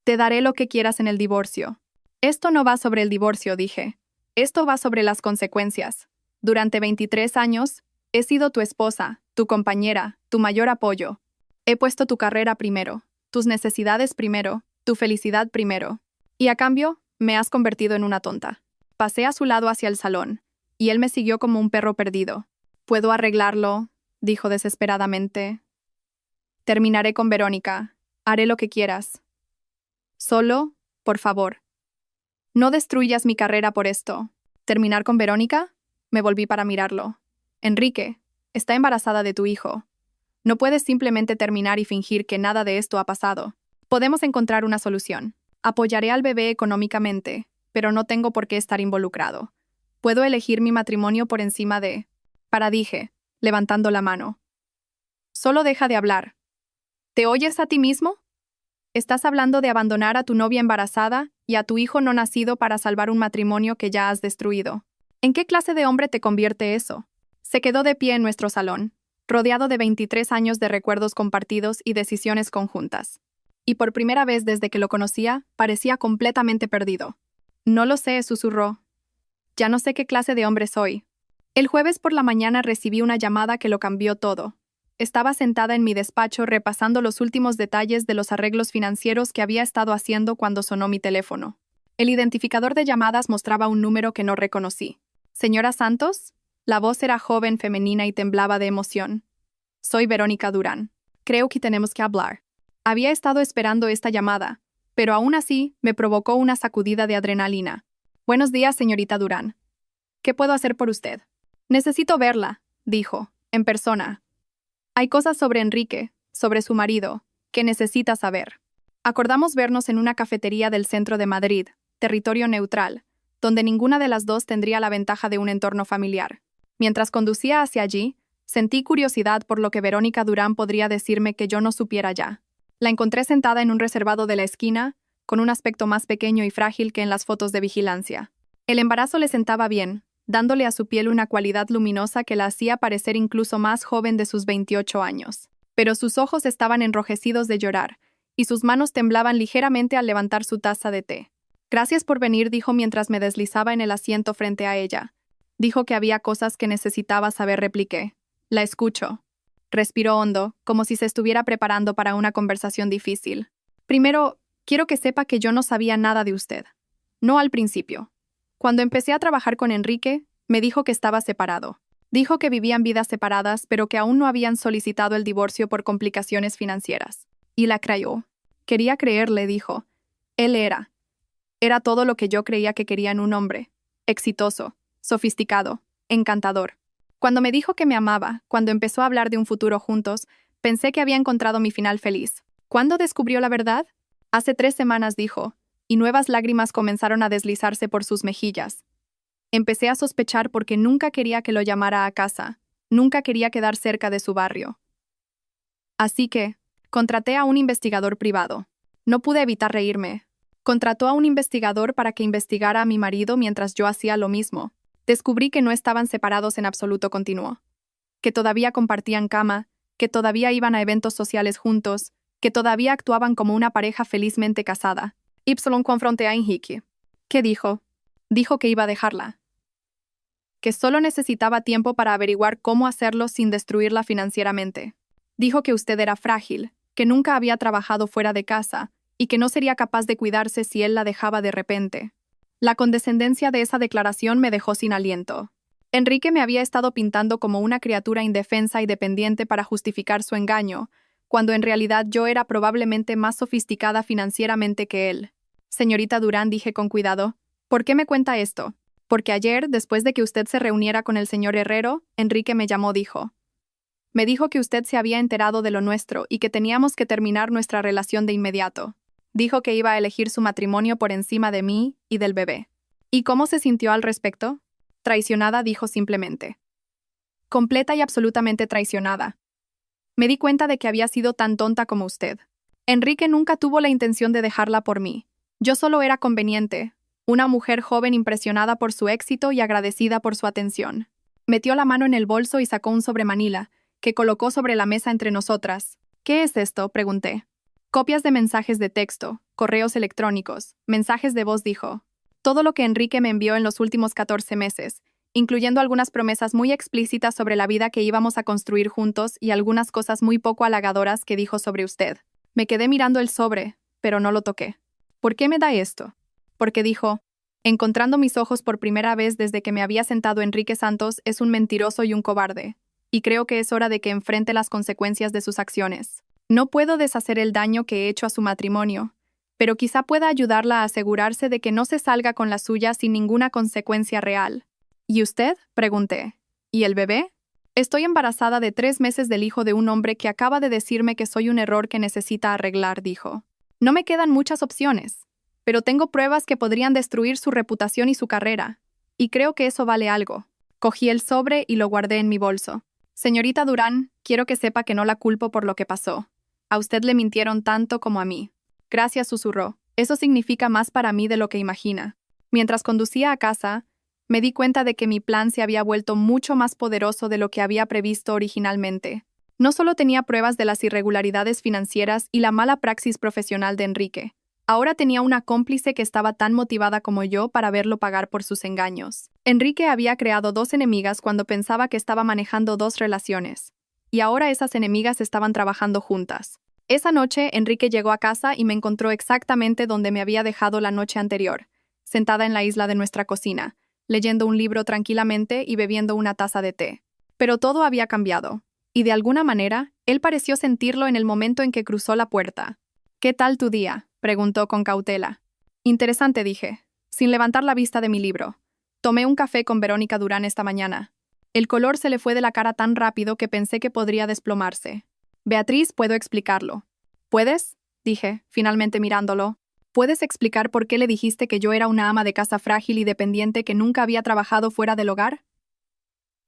Te daré lo que quieras en el divorcio. Esto no va sobre el divorcio, dije. Esto va sobre las consecuencias. Durante 23 años, he sido tu esposa, tu compañera, tu mayor apoyo. He puesto tu carrera primero, tus necesidades primero, tu felicidad primero. Y a cambio, me has convertido en una tonta. Pasé a su lado hacia el salón, y él me siguió como un perro perdido. ¿Puedo arreglarlo?, dijo desesperadamente. Terminaré con Verónica. Haré lo que quieras. Solo, por favor. No destruyas mi carrera por esto. ¿Terminar con Verónica? Me volví para mirarlo. Enrique, está embarazada de tu hijo. No puedes simplemente terminar y fingir que nada de esto ha pasado. Podemos encontrar una solución. Apoyaré al bebé económicamente, pero no tengo por qué estar involucrado. Puedo elegir mi matrimonio por encima de… dije, levantando la mano. Solo deja de hablar. ¿Te oyes a ti mismo? Estás hablando de abandonar a tu novia embarazada y a tu hijo no nacido para salvar un matrimonio que ya has destruido. ¿En qué clase de hombre te convierte eso? Se quedó de pie en nuestro salón, rodeado de 23 años de recuerdos compartidos y decisiones conjuntas. Y por primera vez desde que lo conocía, parecía completamente perdido. No lo sé, susurró. Ya no sé qué clase de hombre soy. El jueves por la mañana recibí una llamada que lo cambió todo. Estaba sentada en mi despacho repasando los últimos detalles de los arreglos financieros que había estado haciendo cuando sonó mi teléfono. El identificador de llamadas mostraba un número que no reconocí. ¿Señora Santos? La voz era joven, femenina y temblaba de emoción. Soy Verónica Durán. Creo que tenemos que hablar. Había estado esperando esta llamada, pero aún así me provocó una sacudida de adrenalina. Buenos días, señorita Durán. ¿Qué puedo hacer por usted? Necesito verla, dijo, en persona. Hay cosas sobre Enrique, sobre su marido, que necesita saber. Acordamos vernos en una cafetería del centro de Madrid, territorio neutral, donde ninguna de las dos tendría la ventaja de un entorno familiar. Mientras conducía hacia allí, sentí curiosidad por lo que Verónica Durán podría decirme que yo no supiera ya. La encontré sentada en un reservado de la esquina, con un aspecto más pequeño y frágil que en las fotos de vigilancia. El embarazo le sentaba bien, dándole a su piel una cualidad luminosa que la hacía parecer incluso más joven de sus 28 años. Pero sus ojos estaban enrojecidos de llorar, y sus manos temblaban ligeramente al levantar su taza de té. Gracias por venir, dijo mientras me deslizaba en el asiento frente a ella. Dijo que había cosas que necesitaba saber, repliqué. La escucho. Respiró hondo, como si se estuviera preparando para una conversación difícil. Primero, quiero que sepa que yo no sabía nada de usted. No al principio. Cuando empecé a trabajar con Enrique, me dijo que estaba separado. Dijo que vivían vidas separadas, pero que aún no habían solicitado el divorcio por complicaciones financieras. Y la creyó. Quería creerle, dijo. Él era todo lo que yo creía que quería en un hombre. Exitoso, sofisticado, encantador. Cuando me dijo que me amaba, cuando empezó a hablar de un futuro juntos, pensé que había encontrado mi final feliz. ¿Cuándo descubrió la verdad? Hace 3 semanas, dijo, y nuevas lágrimas comenzaron a deslizarse por sus mejillas. Empecé a sospechar porque nunca quería que lo llamara a casa, nunca quería quedar cerca de su barrio. Así que, contraté a un investigador privado. No pude evitar reírme. Contrató a un investigador para que investigara a mi marido mientras yo hacía lo mismo. Descubrí que no estaban separados en absoluto, continuó. Que todavía compartían cama, que todavía iban a eventos sociales juntos, que todavía actuaban como una pareja felizmente casada. Ypsilon confronté a Enrique. ¿Qué dijo? Dijo que iba a dejarla. Que solo necesitaba tiempo para averiguar cómo hacerlo sin destruirla financieramente. Dijo que usted era frágil, que nunca había trabajado fuera de casa y que no sería capaz de cuidarse si él la dejaba de repente. La condescendencia de esa declaración me dejó sin aliento. Enrique me había estado pintando como una criatura indefensa y dependiente para justificar su engaño, cuando en realidad yo era probablemente más sofisticada financieramente que él. Señorita Durán, dije con cuidado, ¿por qué me cuenta esto? Porque ayer, después de que usted se reuniera con el señor Herrero, Enrique me llamó, dijo. Me dijo que usted se había enterado de lo nuestro y que teníamos que terminar nuestra relación de inmediato. Dijo que iba a elegir su matrimonio por encima de mí y del bebé. ¿Y cómo se sintió al respecto? Traicionada, dijo simplemente. Completa y absolutamente traicionada. Me di cuenta de que había sido tan tonta como usted. Enrique nunca tuvo la intención de dejarla por mí. Yo solo era conveniente, una mujer joven impresionada por su éxito y agradecida por su atención. Metió la mano en el bolso y sacó un sobremanila, que colocó sobre la mesa entre nosotras. ¿Qué es esto?, pregunté. Copias de mensajes de texto, correos electrónicos, mensajes de voz, dijo. Todo lo que Enrique me envió en los últimos 14 meses, incluyendo algunas promesas muy explícitas sobre la vida que íbamos a construir juntos y algunas cosas muy poco halagadoras que dijo sobre usted. Me quedé mirando el sobre, pero no lo toqué. ¿Por qué me da esto? Porque dijo, encontrando mis ojos por primera vez desde que me había sentado Enrique Santos, es un mentiroso y un cobarde. Y creo que es hora de que enfrente las consecuencias de sus acciones. No puedo deshacer el daño que he hecho a su matrimonio, pero quizá pueda ayudarla a asegurarse de que no se salga con la suya sin ninguna consecuencia real. ¿Y usted?, pregunté. ¿Y el bebé? Estoy embarazada de 3 meses del hijo de un hombre que acaba de decirme que soy un error que necesita arreglar, dijo. No me quedan muchas opciones, pero tengo pruebas que podrían destruir su reputación y su carrera, y creo que eso vale algo. Cogí el sobre y lo guardé en mi bolso. Señorita Durán, quiero que sepa que no la culpo por lo que pasó. A usted le mintieron tanto como a mí. Gracias, susurró. Eso significa más para mí de lo que imagina. Mientras conducía a casa, me di cuenta de que mi plan se había vuelto mucho más poderoso de lo que había previsto originalmente. No solo tenía pruebas de las irregularidades financieras y la mala praxis profesional de Enrique. Ahora tenía una cómplice que estaba tan motivada como yo para verlo pagar por sus engaños. Enrique había creado 2 enemigas cuando pensaba que estaba manejando 2 relaciones. Y ahora esas enemigas estaban trabajando juntas. Esa noche, Enrique llegó a casa y me encontró exactamente donde me había dejado la noche anterior, sentada en la isla de nuestra cocina, leyendo un libro tranquilamente y bebiendo una taza de té. Pero todo había cambiado. Y de alguna manera, él pareció sentirlo en el momento en que cruzó la puerta. ¿Qué tal tu día?, preguntó con cautela. Interesante, dije, sin levantar la vista de mi libro. Tomé un café con Verónica Durán esta mañana. El color se le fue de la cara tan rápido que pensé que podría desplomarse. Beatriz, puedo explicarlo. ¿Puedes?, dije, finalmente mirándolo. ¿Puedes explicar por qué le dijiste que yo era una ama de casa frágil y dependiente que nunca había trabajado fuera del hogar?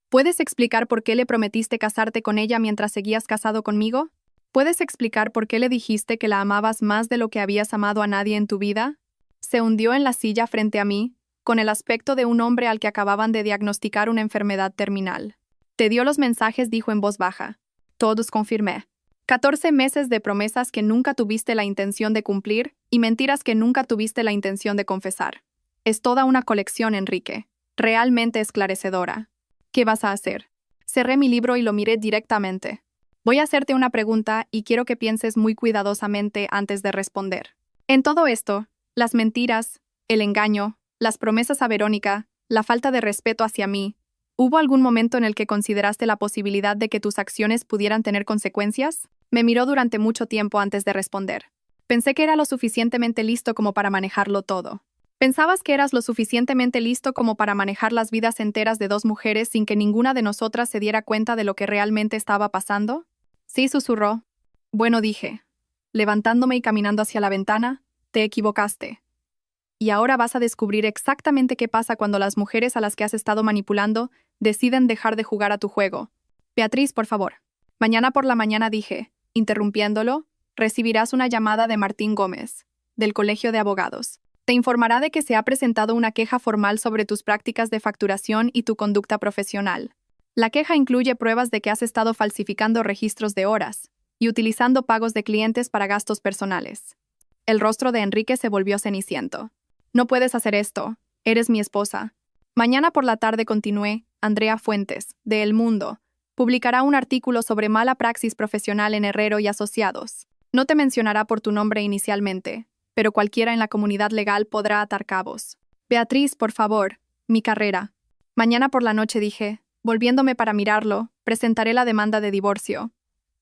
¿Puedes explicar por qué le prometiste casarte con ella mientras seguías casado conmigo? ¿Puedes explicar por qué le dijiste que la amabas más de lo que habías amado a nadie en tu vida? Se hundió en la silla frente a mí, con el aspecto de un hombre al que acababan de diagnosticar una enfermedad terminal. Te dio los mensajes, dijo en voz baja. Todos, confirmé. 14 meses de promesas que nunca tuviste la intención de cumplir y mentiras que nunca tuviste la intención de confesar. Es toda una colección, Enrique. Realmente esclarecedora. ¿Qué vas a hacer? Cerré mi libro y lo miré directamente. Voy a hacerte una pregunta y quiero que pienses muy cuidadosamente antes de responder. En todo esto, las mentiras, el engaño, las promesas a Verónica, la falta de respeto hacia mí, ¿hubo algún momento en el que consideraste la posibilidad de que tus acciones pudieran tener consecuencias? Me miró durante mucho tiempo antes de responder. Pensé que era lo suficientemente listo como para manejarlo todo. ¿Pensabas que eras lo suficientemente listo como para manejar las vidas enteras de dos mujeres sin que ninguna de nosotras se diera cuenta de lo que realmente estaba pasando? Sí, susurró. Bueno, dije, levantándome y caminando hacia la ventana, te equivocaste. Y ahora vas a descubrir exactamente qué pasa cuando las mujeres a las que has estado manipulando deciden dejar de jugar a tu juego. Beatriz, por favor. Mañana por la mañana dije, interrumpiéndolo, recibirás una llamada de Martín Gómez, del Colegio de Abogados. Te informará de que se ha presentado una queja formal sobre tus prácticas de facturación y tu conducta profesional. La queja incluye pruebas de que has estado falsificando registros de horas y utilizando pagos de clientes para gastos personales. El rostro de Enrique se volvió ceniciento. No puedes hacer esto. Eres mi esposa. Mañana por la tarde, continué, Andrea Fuentes, de El Mundo, publicará un artículo sobre mala praxis profesional en Herrero y Asociados. No te mencionará por tu nombre inicialmente, pero cualquiera en la comunidad legal podrá atar cabos. Beatriz, por favor, mi carrera. Mañana por la noche dije, volviéndome para mirarlo, presentaré la demanda de divorcio.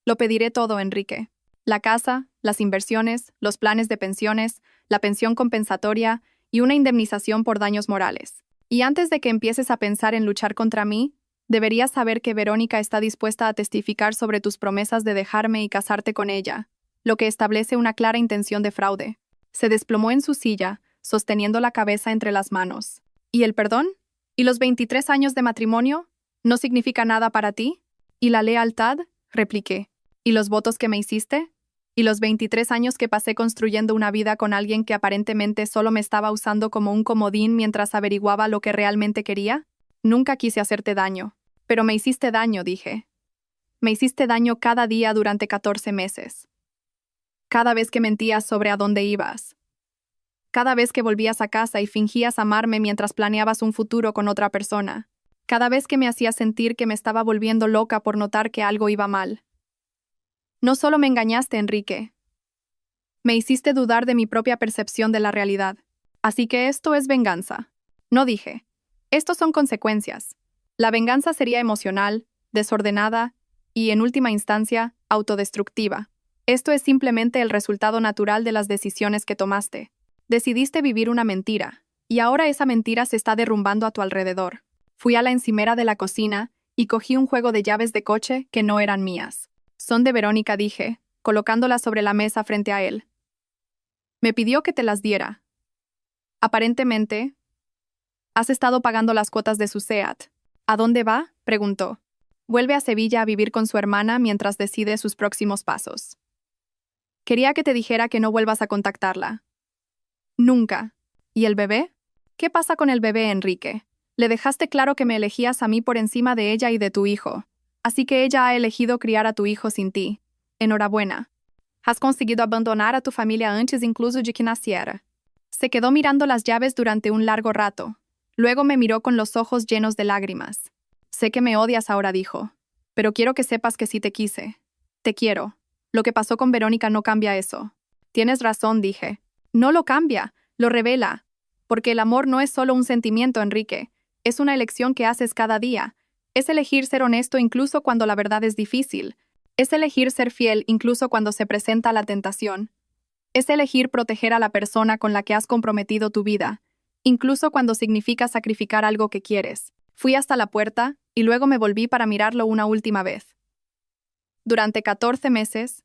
Lo pediré todo, Enrique. La casa, las inversiones, los planes de pensiones, la pensión compensatoria y una indemnización por daños morales. Y antes de que empieces a pensar en luchar contra mí, deberías saber que Verónica está dispuesta a testificar sobre tus promesas de dejarme y casarte con ella, lo que establece una clara intención de fraude. Se desplomó en su silla, sosteniendo la cabeza entre las manos. ¿Y el perdón? ¿Y los 23 años de matrimonio? ¿No significa nada para ti? ¿Y la lealtad? Repliqué. ¿Y los votos que me hiciste? ¿Y los 23 años que pasé construyendo una vida con alguien que aparentemente solo me estaba usando como un comodín mientras averiguaba lo que realmente quería? Nunca quise hacerte daño. Pero me hiciste daño, dije. Me hiciste daño cada día durante 14 meses. Cada vez que mentías sobre a dónde ibas. Cada vez que volvías a casa y fingías amarme mientras planeabas un futuro con otra persona. Cada vez que me hacías sentir que me estaba volviendo loca por notar que algo iba mal. No solo me engañaste, Enrique. Me hiciste dudar de mi propia percepción de la realidad. Así que esto es venganza. No dije. Estos son consecuencias. La venganza sería emocional, desordenada y, en última instancia, autodestructiva. Esto es simplemente el resultado natural de las decisiones que tomaste. Decidiste vivir una mentira, y ahora esa mentira se está derrumbando a tu alrededor. Fui a la encimera de la cocina y cogí un juego de llaves de coche que no eran mías. Son de Verónica, dije, colocándolas sobre la mesa frente a él. Me pidió que te las diera. Aparentemente, has estado pagando las cuotas de su SEAT. ¿A dónde va?, preguntó. Vuelve a Sevilla a vivir con su hermana mientras decide sus próximos pasos. Quería que te dijera que no vuelvas a contactarla. Nunca. ¿Y el bebé? ¿Qué pasa con el bebé, Enrique? Le dejaste claro que me elegías a mí por encima de ella y de tu hijo. Así que ella ha elegido criar a tu hijo sin ti. Enhorabuena. Has conseguido abandonar a tu familia antes incluso de que naciera. Se quedó mirando las llaves durante un largo rato. Luego me miró con los ojos llenos de lágrimas. Sé que me odias ahora, dijo. Pero quiero que sepas que sí te quise. Te quiero. Lo que pasó con Verónica no cambia eso. Tienes razón, dije. No lo cambia, lo revela. Porque el amor no es solo un sentimiento, Enrique. Es una elección que haces cada día. Es elegir ser honesto incluso cuando la verdad es difícil. Es elegir ser fiel incluso cuando se presenta la tentación. Es elegir proteger a la persona con la que has comprometido tu vida, incluso cuando significa sacrificar algo que quieres. Fui hasta la puerta y luego me volví para mirarlo una última vez. Durante 14 meses,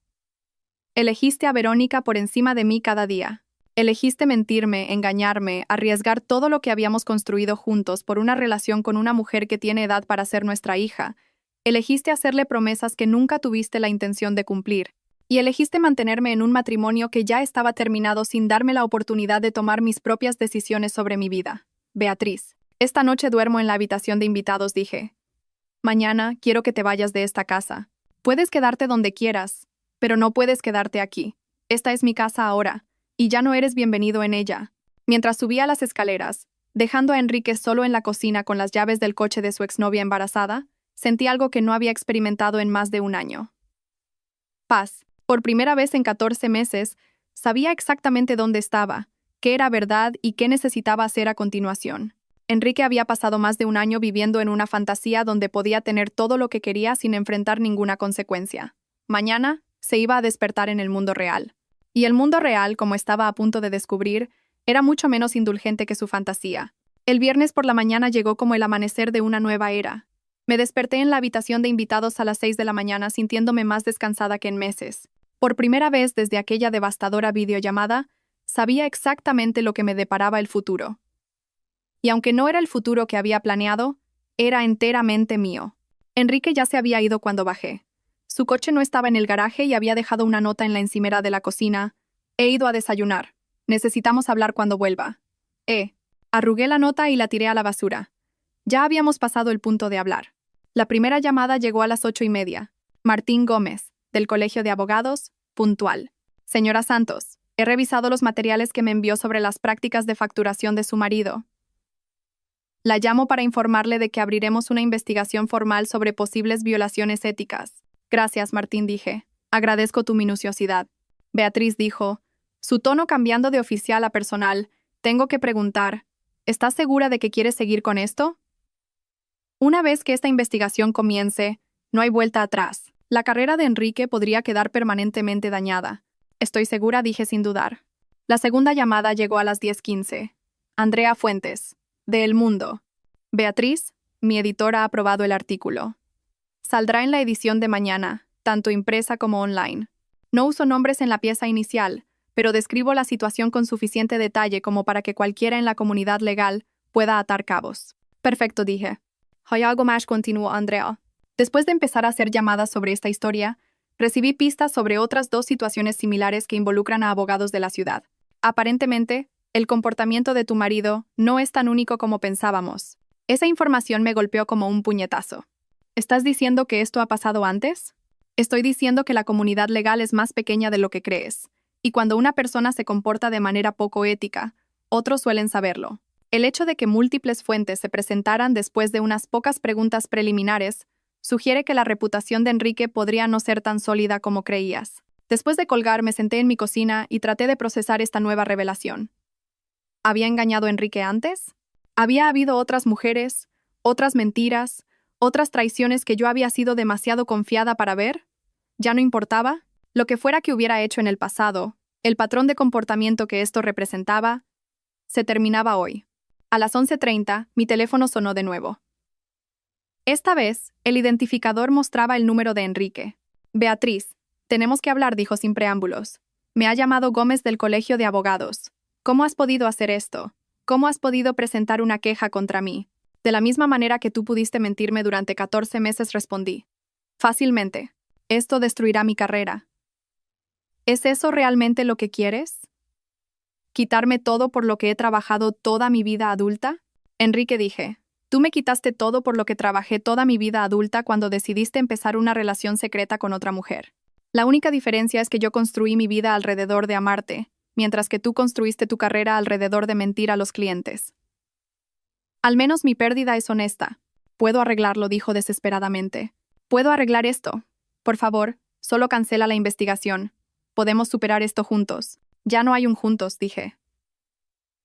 elegiste a Verónica por encima de mí cada día. Elegiste mentirme, engañarme, arriesgar todo lo que habíamos construido juntos por una relación con una mujer que tiene edad para ser nuestra hija. Elegiste hacerle promesas que nunca tuviste la intención de cumplir. Y elegiste mantenerme en un matrimonio que ya estaba terminado sin darme la oportunidad de tomar mis propias decisiones sobre mi vida. Beatriz, esta noche duermo en la habitación de invitados, dije. Mañana quiero que te vayas de esta casa. Puedes quedarte donde quieras, pero no puedes quedarte aquí. Esta es mi casa ahora, y ya no eres bienvenido en ella. Mientras subía las escaleras, dejando a Enrique solo en la cocina con las llaves del coche de su exnovia embarazada, sentí algo que no había experimentado en más de un año. Paz. Por primera vez en 14 meses, sabía exactamente dónde estaba, qué era verdad y qué necesitaba hacer a continuación. Enrique había pasado más de un año viviendo en una fantasía donde podía tener todo lo que quería sin enfrentar ninguna consecuencia. Mañana se iba a despertar en el mundo real. Y el mundo real, como estaba a punto de descubrir, Era mucho menos indulgente que su fantasía. El viernes por la mañana llegó como el amanecer de una nueva era. Me desperté en la habitación de invitados a las 6 de la mañana sintiéndome más descansada que en meses. Por primera vez desde aquella devastadora videollamada, sabía exactamente lo que me deparaba el futuro. Y aunque no era el futuro que había planeado, era enteramente mío. Enrique ya se había ido cuando bajé. Su coche no estaba en el garaje y había dejado una nota en la encimera de la cocina. He ido a desayunar. Necesitamos hablar cuando vuelva. Arrugué la nota y la tiré a la basura. Ya habíamos pasado el punto de hablar. La primera llamada llegó a las 8:30. Martín Gómez, del Colegio de Abogados, puntual. Señora Santos, he revisado los materiales que me envió sobre las prácticas de facturación de su marido. La llamo para informarle de que abriremos una investigación formal sobre posibles violaciones éticas. Gracias, Martín, dije. Agradezco tu minuciosidad. Beatriz dijo, su tono cambiando de oficial a personal. Tengo que preguntar, ¿estás segura de que quieres seguir con esto? Una vez que esta investigación comience, no hay vuelta atrás. La carrera de Enrique podría quedar permanentemente dañada. Estoy segura, dije sin dudar. La segunda llamada llegó a las 10:15. Andrea Fuentes, de El Mundo. Beatriz, mi editora, ha aprobado el artículo. Saldrá en la edición de mañana, tanto impresa como online. No uso nombres en la pieza inicial, pero describo la situación con suficiente detalle como para que cualquiera en la comunidad legal pueda atar cabos. Perfecto, dije. ¿Hay algo más?, continuó Andrea. Después de empezar a hacer llamadas sobre esta historia, recibí pistas sobre otras 2 situaciones similares que involucran a abogados de la ciudad. Aparentemente, el comportamiento de tu marido no es tan único como pensábamos. Esa información me golpeó como un puñetazo. ¿Estás diciendo que esto ha pasado antes? Estoy diciendo que la comunidad legal es más pequeña de lo que crees, y cuando una persona se comporta de manera poco ética, otros suelen saberlo. El hecho de que múltiples fuentes se presentaran después de unas pocas preguntas preliminares sugiere que la reputación de Enrique podría no ser tan sólida como creías. Después de colgar, me senté en mi cocina y traté de procesar esta nueva revelación. ¿Había engañado a Enrique antes? ¿Había habido otras mujeres, otras mentiras, otras traiciones que yo había sido demasiado confiada para ver? ¿Ya no importaba? Lo que fuera que hubiera hecho en el pasado, el patrón de comportamiento que esto representaba, se terminaba hoy. A las 11:30, mi teléfono sonó de nuevo. Esta vez, el identificador mostraba el número de Enrique. Beatriz, tenemos que hablar, dijo sin preámbulos. Me ha llamado Gómez del Colegio de Abogados. ¿Cómo has podido hacer esto? ¿Cómo has podido presentar una queja contra mí? De la misma manera que tú pudiste mentirme durante 14 meses, respondí. Fácilmente. Esto destruirá mi carrera. ¿Es eso realmente lo que quieres? ¿Quitarme todo por lo que he trabajado toda mi vida adulta? Enrique, dije. Tú me quitaste todo por lo que trabajé toda mi vida adulta cuando decidiste empezar una relación secreta con otra mujer. La única diferencia es que yo construí mi vida alrededor de amarte, mientras que tú construiste tu carrera alrededor de mentir a los clientes. Al menos mi pérdida es honesta. Puedo arreglarlo, dijo desesperadamente. Puedo arreglar esto. Por favor, solo cancela la investigación. Podemos superar esto juntos. Ya no hay un juntos, dije.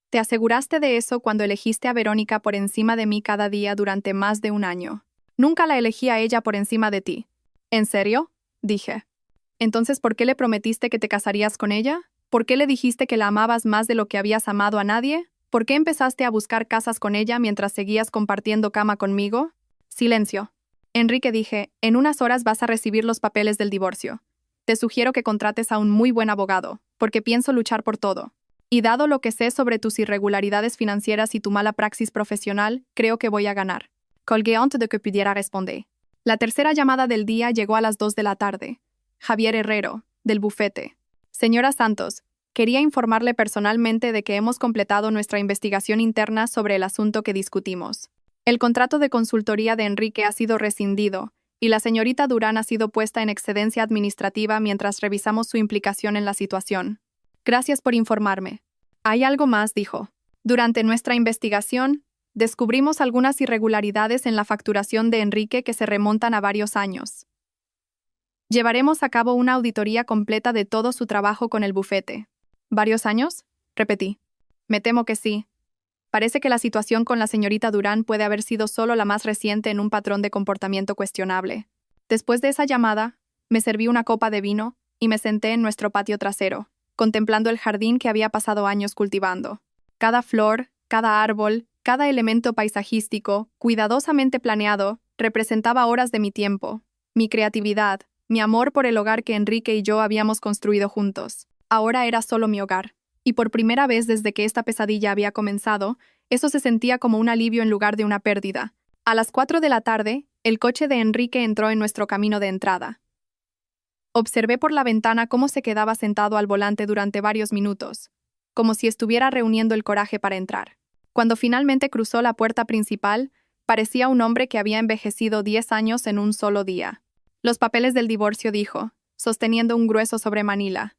Te aseguraste de eso cuando elegiste a Verónica por encima de mí cada día durante más de un año. Nunca la elegí a ella por encima de ti. ¿En serio? Dije. Entonces, ¿por qué le prometiste que te casarías con ella? ¿Por qué le dijiste que la amabas más de lo que habías amado a nadie? ¿Por qué empezaste a buscar casas con ella mientras seguías compartiendo cama conmigo? Silencio. Enrique, dije, en unas horas vas a recibir los papeles del divorcio. Te sugiero que contrates a un muy buen abogado, porque pienso luchar por todo. Y dado lo que sé sobre tus irregularidades financieras y tu mala praxis profesional, creo que voy a ganar. Colgué antes de que pudiera responder. La tercera llamada del día llegó a las 2 de la tarde. Javier Herrero, del bufete. Señora Santos, quería informarle personalmente de que hemos completado nuestra investigación interna sobre el asunto que discutimos. El contrato de consultoría de Enrique ha sido rescindido, y la señorita Durán ha sido puesta en excedencia administrativa mientras revisamos su implicación en la situación. Gracias por informarme. Hay algo más, dijo. Durante nuestra investigación, descubrimos algunas irregularidades en la facturación de Enrique que se remontan a varios años. Llevaremos a cabo una auditoría completa de todo su trabajo con el bufete. ¿Varios años? Repetí. Me temo que sí. Parece que la situación con la señorita Durán puede haber sido solo la más reciente en un patrón de comportamiento cuestionable. Después de esa llamada, me serví una copa de vino y me senté en nuestro patio trasero, contemplando el jardín que había pasado años cultivando. Cada flor, cada árbol, cada elemento paisajístico, cuidadosamente planeado, representaba horas de mi tiempo, mi creatividad, mi amor por el hogar que Enrique y yo habíamos construido juntos. Ahora era solo mi hogar. Y por primera vez desde que esta pesadilla había comenzado, eso se sentía como un alivio en lugar de una pérdida. A las 4 de la tarde, el coche de Enrique entró en nuestro camino de entrada. Observé por la ventana cómo se quedaba sentado al volante durante varios minutos, como si estuviera reuniendo el coraje para entrar. Cuando finalmente cruzó la puerta principal, parecía un hombre que había envejecido 10 años en un solo día. Los papeles del divorcio, dijo, sosteniendo un grueso sobre Manila.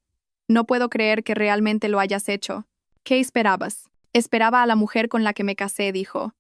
No puedo creer que realmente lo hayas hecho. ¿Qué esperabas? Esperaba a la mujer con la que me casé, dijo.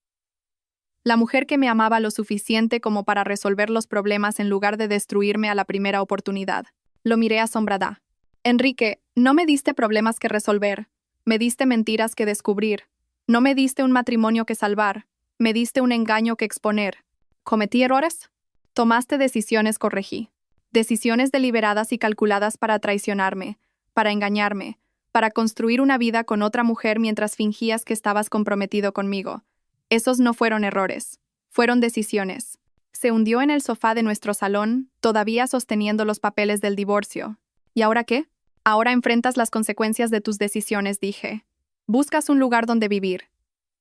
La mujer que me amaba lo suficiente como para resolver los problemas en lugar de destruirme a la primera oportunidad. Lo miré asombrada. Enrique, no me diste problemas que resolver. Me diste mentiras que descubrir. No me diste un matrimonio que salvar. Me diste un engaño que exponer. ¿Cometí errores? Tomaste decisiones, corregí. Decisiones deliberadas y calculadas para traicionarme, para engañarme, para construir una vida con otra mujer mientras fingías que estabas comprometido conmigo. Esos no fueron errores, fueron decisiones. Se hundió en el sofá de nuestro salón, todavía sosteniendo los papeles del divorcio. ¿Y ahora qué? Ahora enfrentas las consecuencias de tus decisiones, dije. Buscas un lugar donde vivir.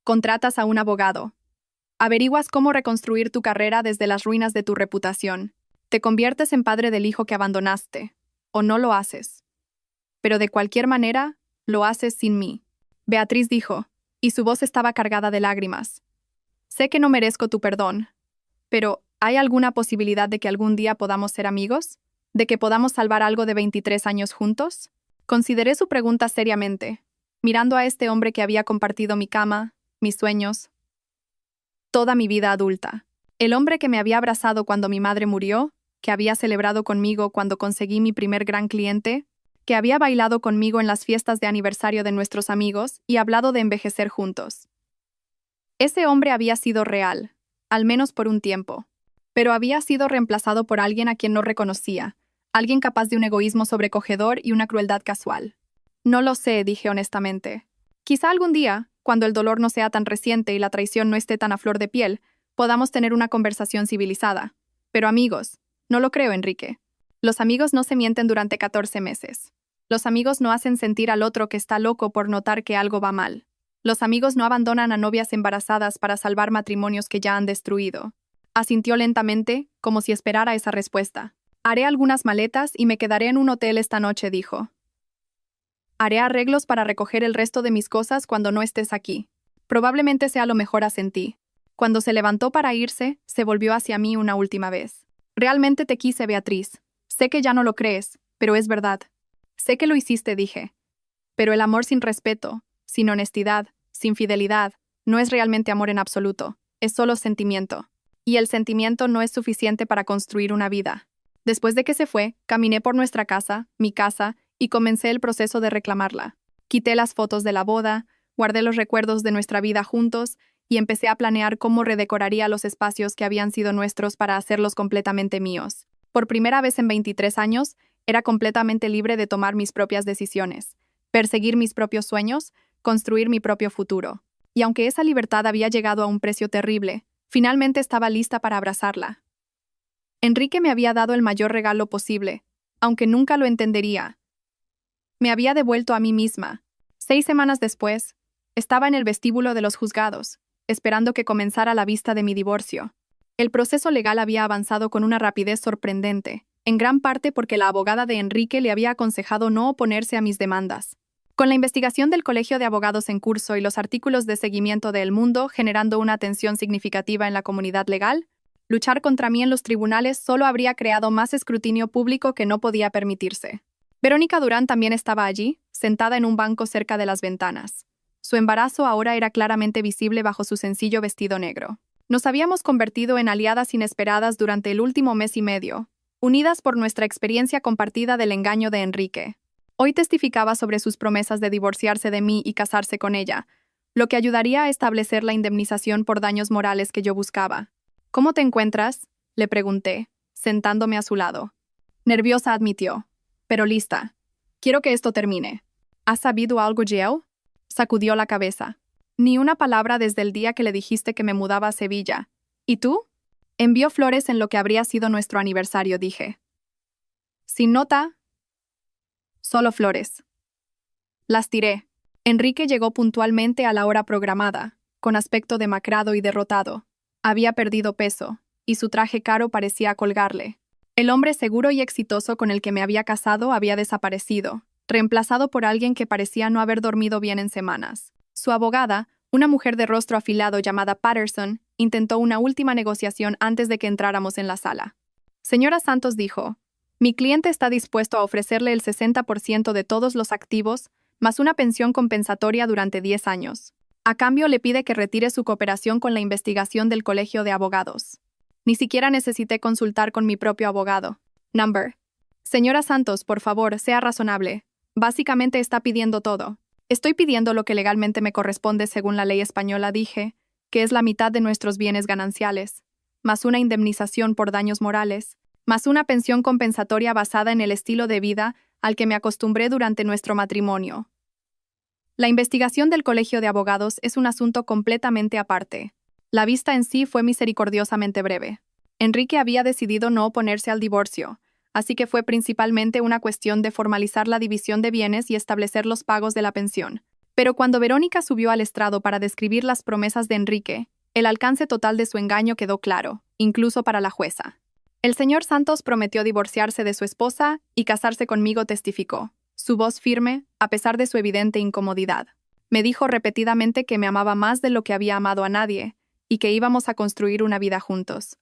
Contratas a un abogado. Averiguas cómo reconstruir tu carrera desde las ruinas de tu reputación. Te conviertes en padre del hijo que abandonaste. O no lo haces. Pero de cualquier manera, lo haces sin mí. Beatriz dijo, y su voz estaba cargada de lágrimas. Sé que no merezco tu perdón, pero ¿hay alguna posibilidad de que algún día podamos ser amigos? ¿De que podamos salvar algo de 23 años juntos? Consideré su pregunta seriamente, mirando a este hombre que había compartido mi cama, mis sueños, toda mi vida adulta. El hombre que me había abrazado cuando mi madre murió, que había celebrado conmigo cuando conseguí mi primer gran cliente, que había bailado conmigo en las fiestas de aniversario de nuestros amigos y hablado de envejecer juntos. Ese hombre había sido real, al menos por un tiempo, pero había sido reemplazado por alguien a quien no reconocía, alguien capaz de un egoísmo sobrecogedor y una crueldad casual. No lo sé, dije honestamente. Quizá algún día, cuando el dolor no sea tan reciente y la traición no esté tan a flor de piel, podamos tener una conversación civilizada. Pero amigos, no lo creo, Enrique. Los amigos no se mienten durante 14 meses. Los amigos no hacen sentir al otro que está loco por notar que algo va mal. Los amigos no abandonan a novias embarazadas para salvar matrimonios que ya han destruido. Asintió lentamente, como si esperara esa respuesta. Haré algunas maletas y me quedaré en un hotel esta noche, dijo. Haré arreglos para recoger el resto de mis cosas cuando no estés aquí. Probablemente sea lo mejor, asentí. Cuando se levantó para irse, se volvió hacia mí una última vez. Realmente te quise, Beatriz. Sé que ya no lo crees, pero es verdad. Sé que lo hiciste, dije. Pero el amor sin respeto, sin honestidad, sin fidelidad, no es realmente amor en absoluto, es solo sentimiento. Y el sentimiento no es suficiente para construir una vida. Después de que se fue, caminé por nuestra casa, mi casa, y comencé el proceso de reclamarla. Quité las fotos de la boda, guardé los recuerdos de nuestra vida juntos y empecé a planear cómo redecoraría los espacios que habían sido nuestros para hacerlos completamente míos. Por primera vez en 23 años, era completamente libre de tomar mis propias decisiones, perseguir mis propios sueños, construir mi propio futuro. Y aunque esa libertad había llegado a un precio terrible, finalmente estaba lista para abrazarla. Enrique me había dado el mayor regalo posible, aunque nunca lo entendería. Me había devuelto a mí misma. 6 semanas después, estaba en el vestíbulo de los juzgados, esperando que comenzara la vista de mi divorcio. El proceso legal había avanzado con una rapidez sorprendente, en gran parte porque la abogada de Enrique le había aconsejado no oponerse a mis demandas. Con la investigación del Colegio de Abogados en curso y los artículos de seguimiento de El Mundo generando una atención significativa en la comunidad legal, luchar contra mí en los tribunales solo habría creado más escrutinio público que no podía permitirse. Verónica Durán también estaba allí, sentada en un banco cerca de las ventanas. Su embarazo ahora era claramente visible bajo su sencillo vestido negro. Nos habíamos convertido en aliadas inesperadas durante el último mes y medio, unidas por nuestra experiencia compartida del engaño de Enrique. Hoy testificaba sobre sus promesas de divorciarse de mí y casarse con ella, lo que ayudaría a establecer la indemnización por daños morales que yo buscaba. ¿Cómo te encuentras?, le pregunté, sentándome a su lado. Nerviosa, admitió. Pero lista. Quiero que esto termine. ¿Has sabido algo, Jill? Sacudió la cabeza. Ni una palabra desde el día que le dijiste que me mudaba a Sevilla. ¿Y tú? Envió flores en lo que habría sido nuestro aniversario, dije. Sin nota. Solo flores. Las tiré. Enrique llegó puntualmente a la hora programada, con aspecto demacrado y derrotado. Había perdido peso, y su traje caro parecía colgarle. El hombre seguro y exitoso con el que me había casado había desaparecido, reemplazado por alguien que parecía no haber dormido bien en semanas. Su abogada, una mujer de rostro afilado llamada Patterson, intentó una última negociación antes de que entráramos en la sala. Señora Santos dijo, mi cliente está dispuesto a ofrecerle el 60% de todos los activos, más una pensión compensatoria durante 10 años. A cambio le pide que retire su cooperación con la investigación del Colegio de Abogados. Ni siquiera necesité consultar con mi propio abogado. Number. Señora Santos, por favor, sea razonable. Básicamente está pidiendo todo. Estoy pidiendo lo que legalmente me corresponde según la ley española, dije, que es la mitad de nuestros bienes gananciales, más una indemnización por daños morales, más una pensión compensatoria basada en el estilo de vida al que me acostumbré durante nuestro matrimonio. La investigación del Colegio de Abogados es un asunto completamente aparte. La vista en sí fue misericordiosamente breve. Enrique había decidido no oponerse al divorcio, así que fue principalmente una cuestión de formalizar la división de bienes y establecer los pagos de la pensión. Pero cuando Verónica subió al estrado para describir las promesas de Enrique, el alcance total de su engaño quedó claro, incluso para la jueza. El señor Santos prometió divorciarse de su esposa y casarse conmigo, testificó. Su voz firme, a pesar de su evidente incomodidad. Me dijo repetidamente que me amaba más de lo que había amado a nadie, y que íbamos a construir una vida juntos.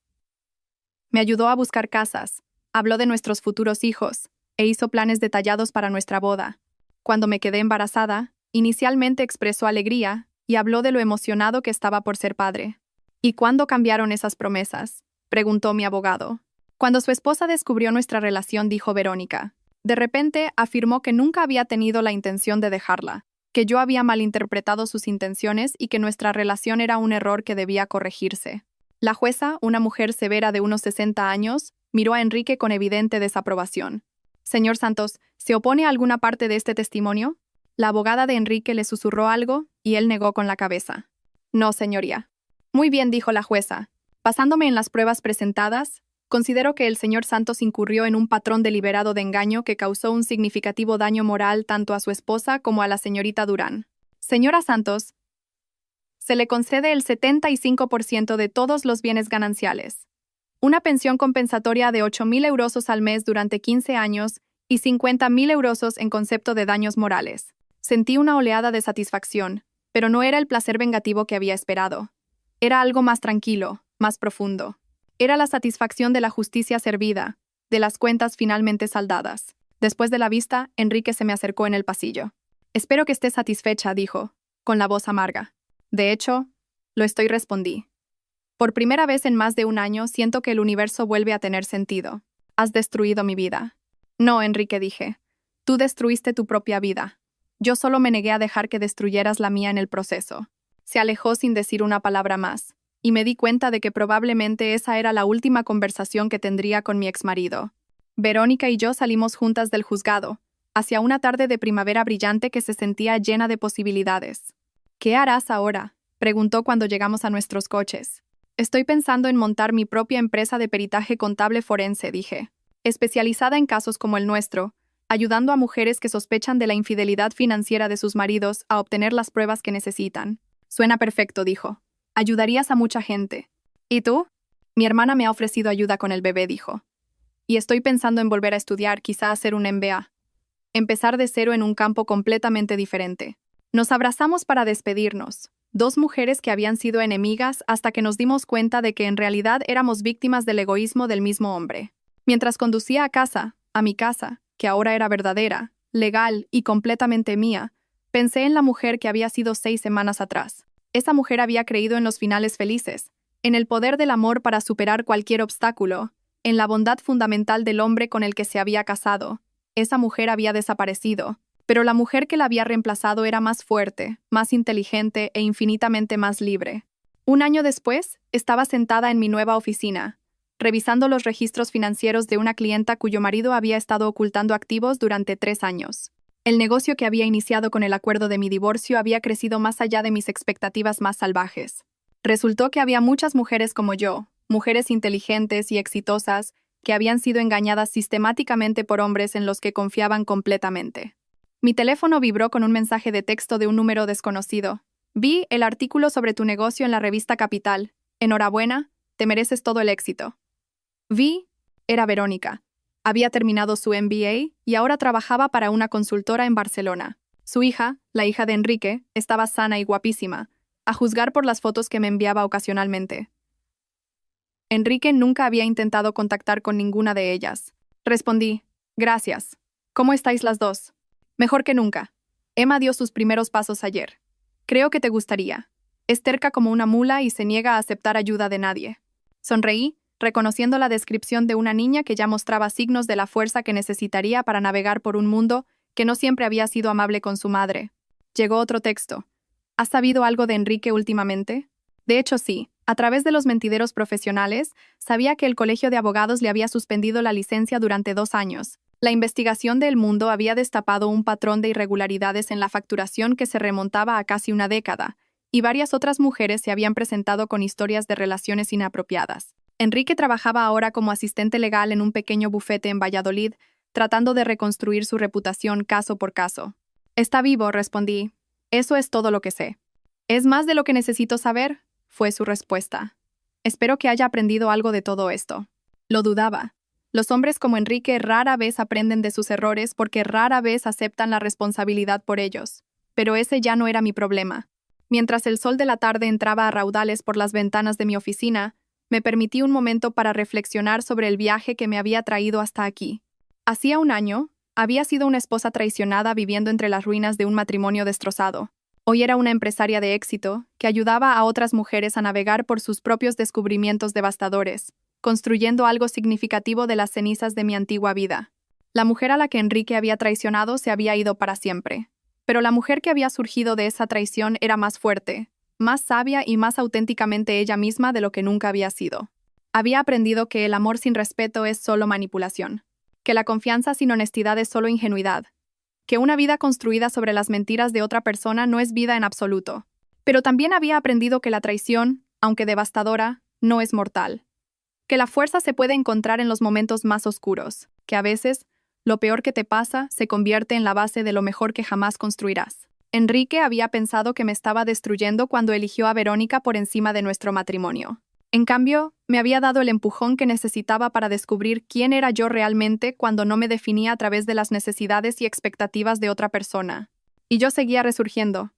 Me ayudó a buscar casas, habló de nuestros futuros hijos, e hizo planes detallados para nuestra boda. Cuando me quedé embarazada, inicialmente expresó alegría, y habló de lo emocionado que estaba por ser padre. ¿Y cuándo cambiaron esas promesas?, preguntó mi abogado. Cuando su esposa descubrió nuestra relación, dijo Verónica. De repente, afirmó que nunca había tenido la intención de dejarla, que yo había malinterpretado sus intenciones y que nuestra relación era un error que debía corregirse. La jueza, una mujer severa de unos 60 años, miró a Enrique con evidente desaprobación. Señor Santos, ¿se opone a alguna parte de este testimonio? La abogada de Enrique le susurró algo y él negó con la cabeza. No, señoría. Muy bien, dijo la jueza. Basándome en las pruebas presentadas, considero que el señor Santos incurrió en un patrón deliberado de engaño que causó un significativo daño moral tanto a su esposa como a la señorita Durán. Señora Santos, se le concede el 75% de todos los bienes gananciales, una pensión compensatoria de 8.000 euros al mes durante 15 años y 50.000 euros en concepto de daños morales. Sentí una oleada de satisfacción, pero no era el placer vengativo que había esperado. Era algo más tranquilo, más profundo. Era la satisfacción de la justicia servida, de las cuentas finalmente saldadas. Después de la vista, Enrique se me acercó en el pasillo. Espero que estés satisfecha, dijo, con la voz amarga. De hecho, lo estoy, respondí. Por primera vez en más de un año siento que el universo vuelve a tener sentido. Has destruido mi vida. No, Enrique, dije. Tú destruiste tu propia vida. Yo solo me negué a dejar que destruyeras la mía en el proceso. Se alejó sin decir una palabra más, y me di cuenta de que probablemente esa era la última conversación que tendría con mi exmarido. Verónica y yo salimos juntas del juzgado, hacia una tarde de primavera brillante que se sentía llena de posibilidades. ¿Qué harás ahora?, preguntó cuando llegamos a nuestros coches. Estoy pensando en montar mi propia empresa de peritaje contable forense, dije, especializada en casos como el nuestro, ayudando a mujeres que sospechan de la infidelidad financiera de sus maridos a obtener las pruebas que necesitan. Suena perfecto, dijo. Ayudarías a mucha gente. ¿Y tú? Mi hermana me ha ofrecido ayuda con el bebé, dijo. Y estoy pensando en volver a estudiar, quizá hacer un MBA. Empezar de cero en un campo completamente diferente. Nos abrazamos para despedirnos, dos mujeres que habían sido enemigas hasta que nos dimos cuenta de que en realidad éramos víctimas del egoísmo del mismo hombre. Mientras conducía a casa, a mi casa, que ahora era verdadera, legal y completamente mía, pensé en la mujer que había sido 6 semanas atrás. Esa mujer había creído en los finales felices, en el poder del amor para superar cualquier obstáculo, en la bondad fundamental del hombre con el que se había casado. Esa mujer había desaparecido, pero la mujer que la había reemplazado era más fuerte, más inteligente e infinitamente más libre. Un año después, estaba sentada en mi nueva oficina, revisando los registros financieros de una clienta cuyo marido había estado ocultando activos durante 3 años. El negocio que había iniciado con el acuerdo de mi divorcio había crecido más allá de mis expectativas más salvajes. Resultó que había muchas mujeres como yo, mujeres inteligentes y exitosas, que habían sido engañadas sistemáticamente por hombres en los que confiaban completamente. Mi teléfono vibró con un mensaje de texto de un número desconocido. Vi el artículo sobre tu negocio en la revista Capital. Enhorabuena, te mereces todo el éxito. Era Verónica. Había terminado su MBA y ahora trabajaba para una consultora en Barcelona. Su hija, la hija de Enrique, estaba sana y guapísima, a juzgar por las fotos que me enviaba ocasionalmente. Enrique nunca había intentado contactar con ninguna de ellas. Respondí, gracias. ¿Cómo estáis las dos? Mejor que nunca. Emma dio sus primeros pasos ayer. Creo que te gustaría. Es terca como una mula y se niega a aceptar ayuda de nadie. Sonreí, reconociendo la descripción de una niña que ya mostraba signos de la fuerza que necesitaría para navegar por un mundo que no siempre había sido amable con su madre. Llegó otro texto. ¿Has sabido algo de Enrique últimamente? De hecho, sí. A través de los mentideros profesionales, sabía que el Colegio de Abogados le había suspendido la licencia durante 2 años. La investigación de El Mundo había destapado un patrón de irregularidades en la facturación que se remontaba a casi una década, y varias otras mujeres se habían presentado con historias de relaciones inapropiadas. Enrique trabajaba ahora como asistente legal en un pequeño bufete en Valladolid, tratando de reconstruir su reputación caso por caso. Está vivo, respondí. Eso es todo lo que sé. ¿Es más de lo que necesito saber? Fue su respuesta. Espero que haya aprendido algo de todo esto. Lo dudaba. Los hombres como Enrique rara vez aprenden de sus errores porque rara vez aceptan la responsabilidad por ellos. Pero ese ya no era mi problema. Mientras el sol de la tarde entraba a raudales por las ventanas de mi oficina, me permití un momento para reflexionar sobre el viaje que me había traído hasta aquí. Hacía 1 año, había sido una esposa traicionada viviendo entre las ruinas de un matrimonio destrozado. Hoy era una empresaria de éxito que ayudaba a otras mujeres a navegar por sus propios descubrimientos devastadores, construyendo algo significativo de las cenizas de mi antigua vida. La mujer a la que Enrique había traicionado se había ido para siempre. Pero la mujer que había surgido de esa traición era más fuerte, más sabia y más auténticamente ella misma de lo que nunca había sido. Había aprendido que el amor sin respeto es solo manipulación, que la confianza sin honestidad es solo ingenuidad, que una vida construida sobre las mentiras de otra persona no es vida en absoluto. Pero también había aprendido que la traición, aunque devastadora, no es mortal, que la fuerza se puede encontrar en los momentos más oscuros, que a veces, lo peor que te pasa se convierte en la base de lo mejor que jamás construirás. Enrique había pensado que me estaba destruyendo cuando eligió a Verónica por encima de nuestro matrimonio. En cambio, me había dado el empujón que necesitaba para descubrir quién era yo realmente cuando no me definía a través de las necesidades y expectativas de otra persona. Y yo seguía resurgiendo,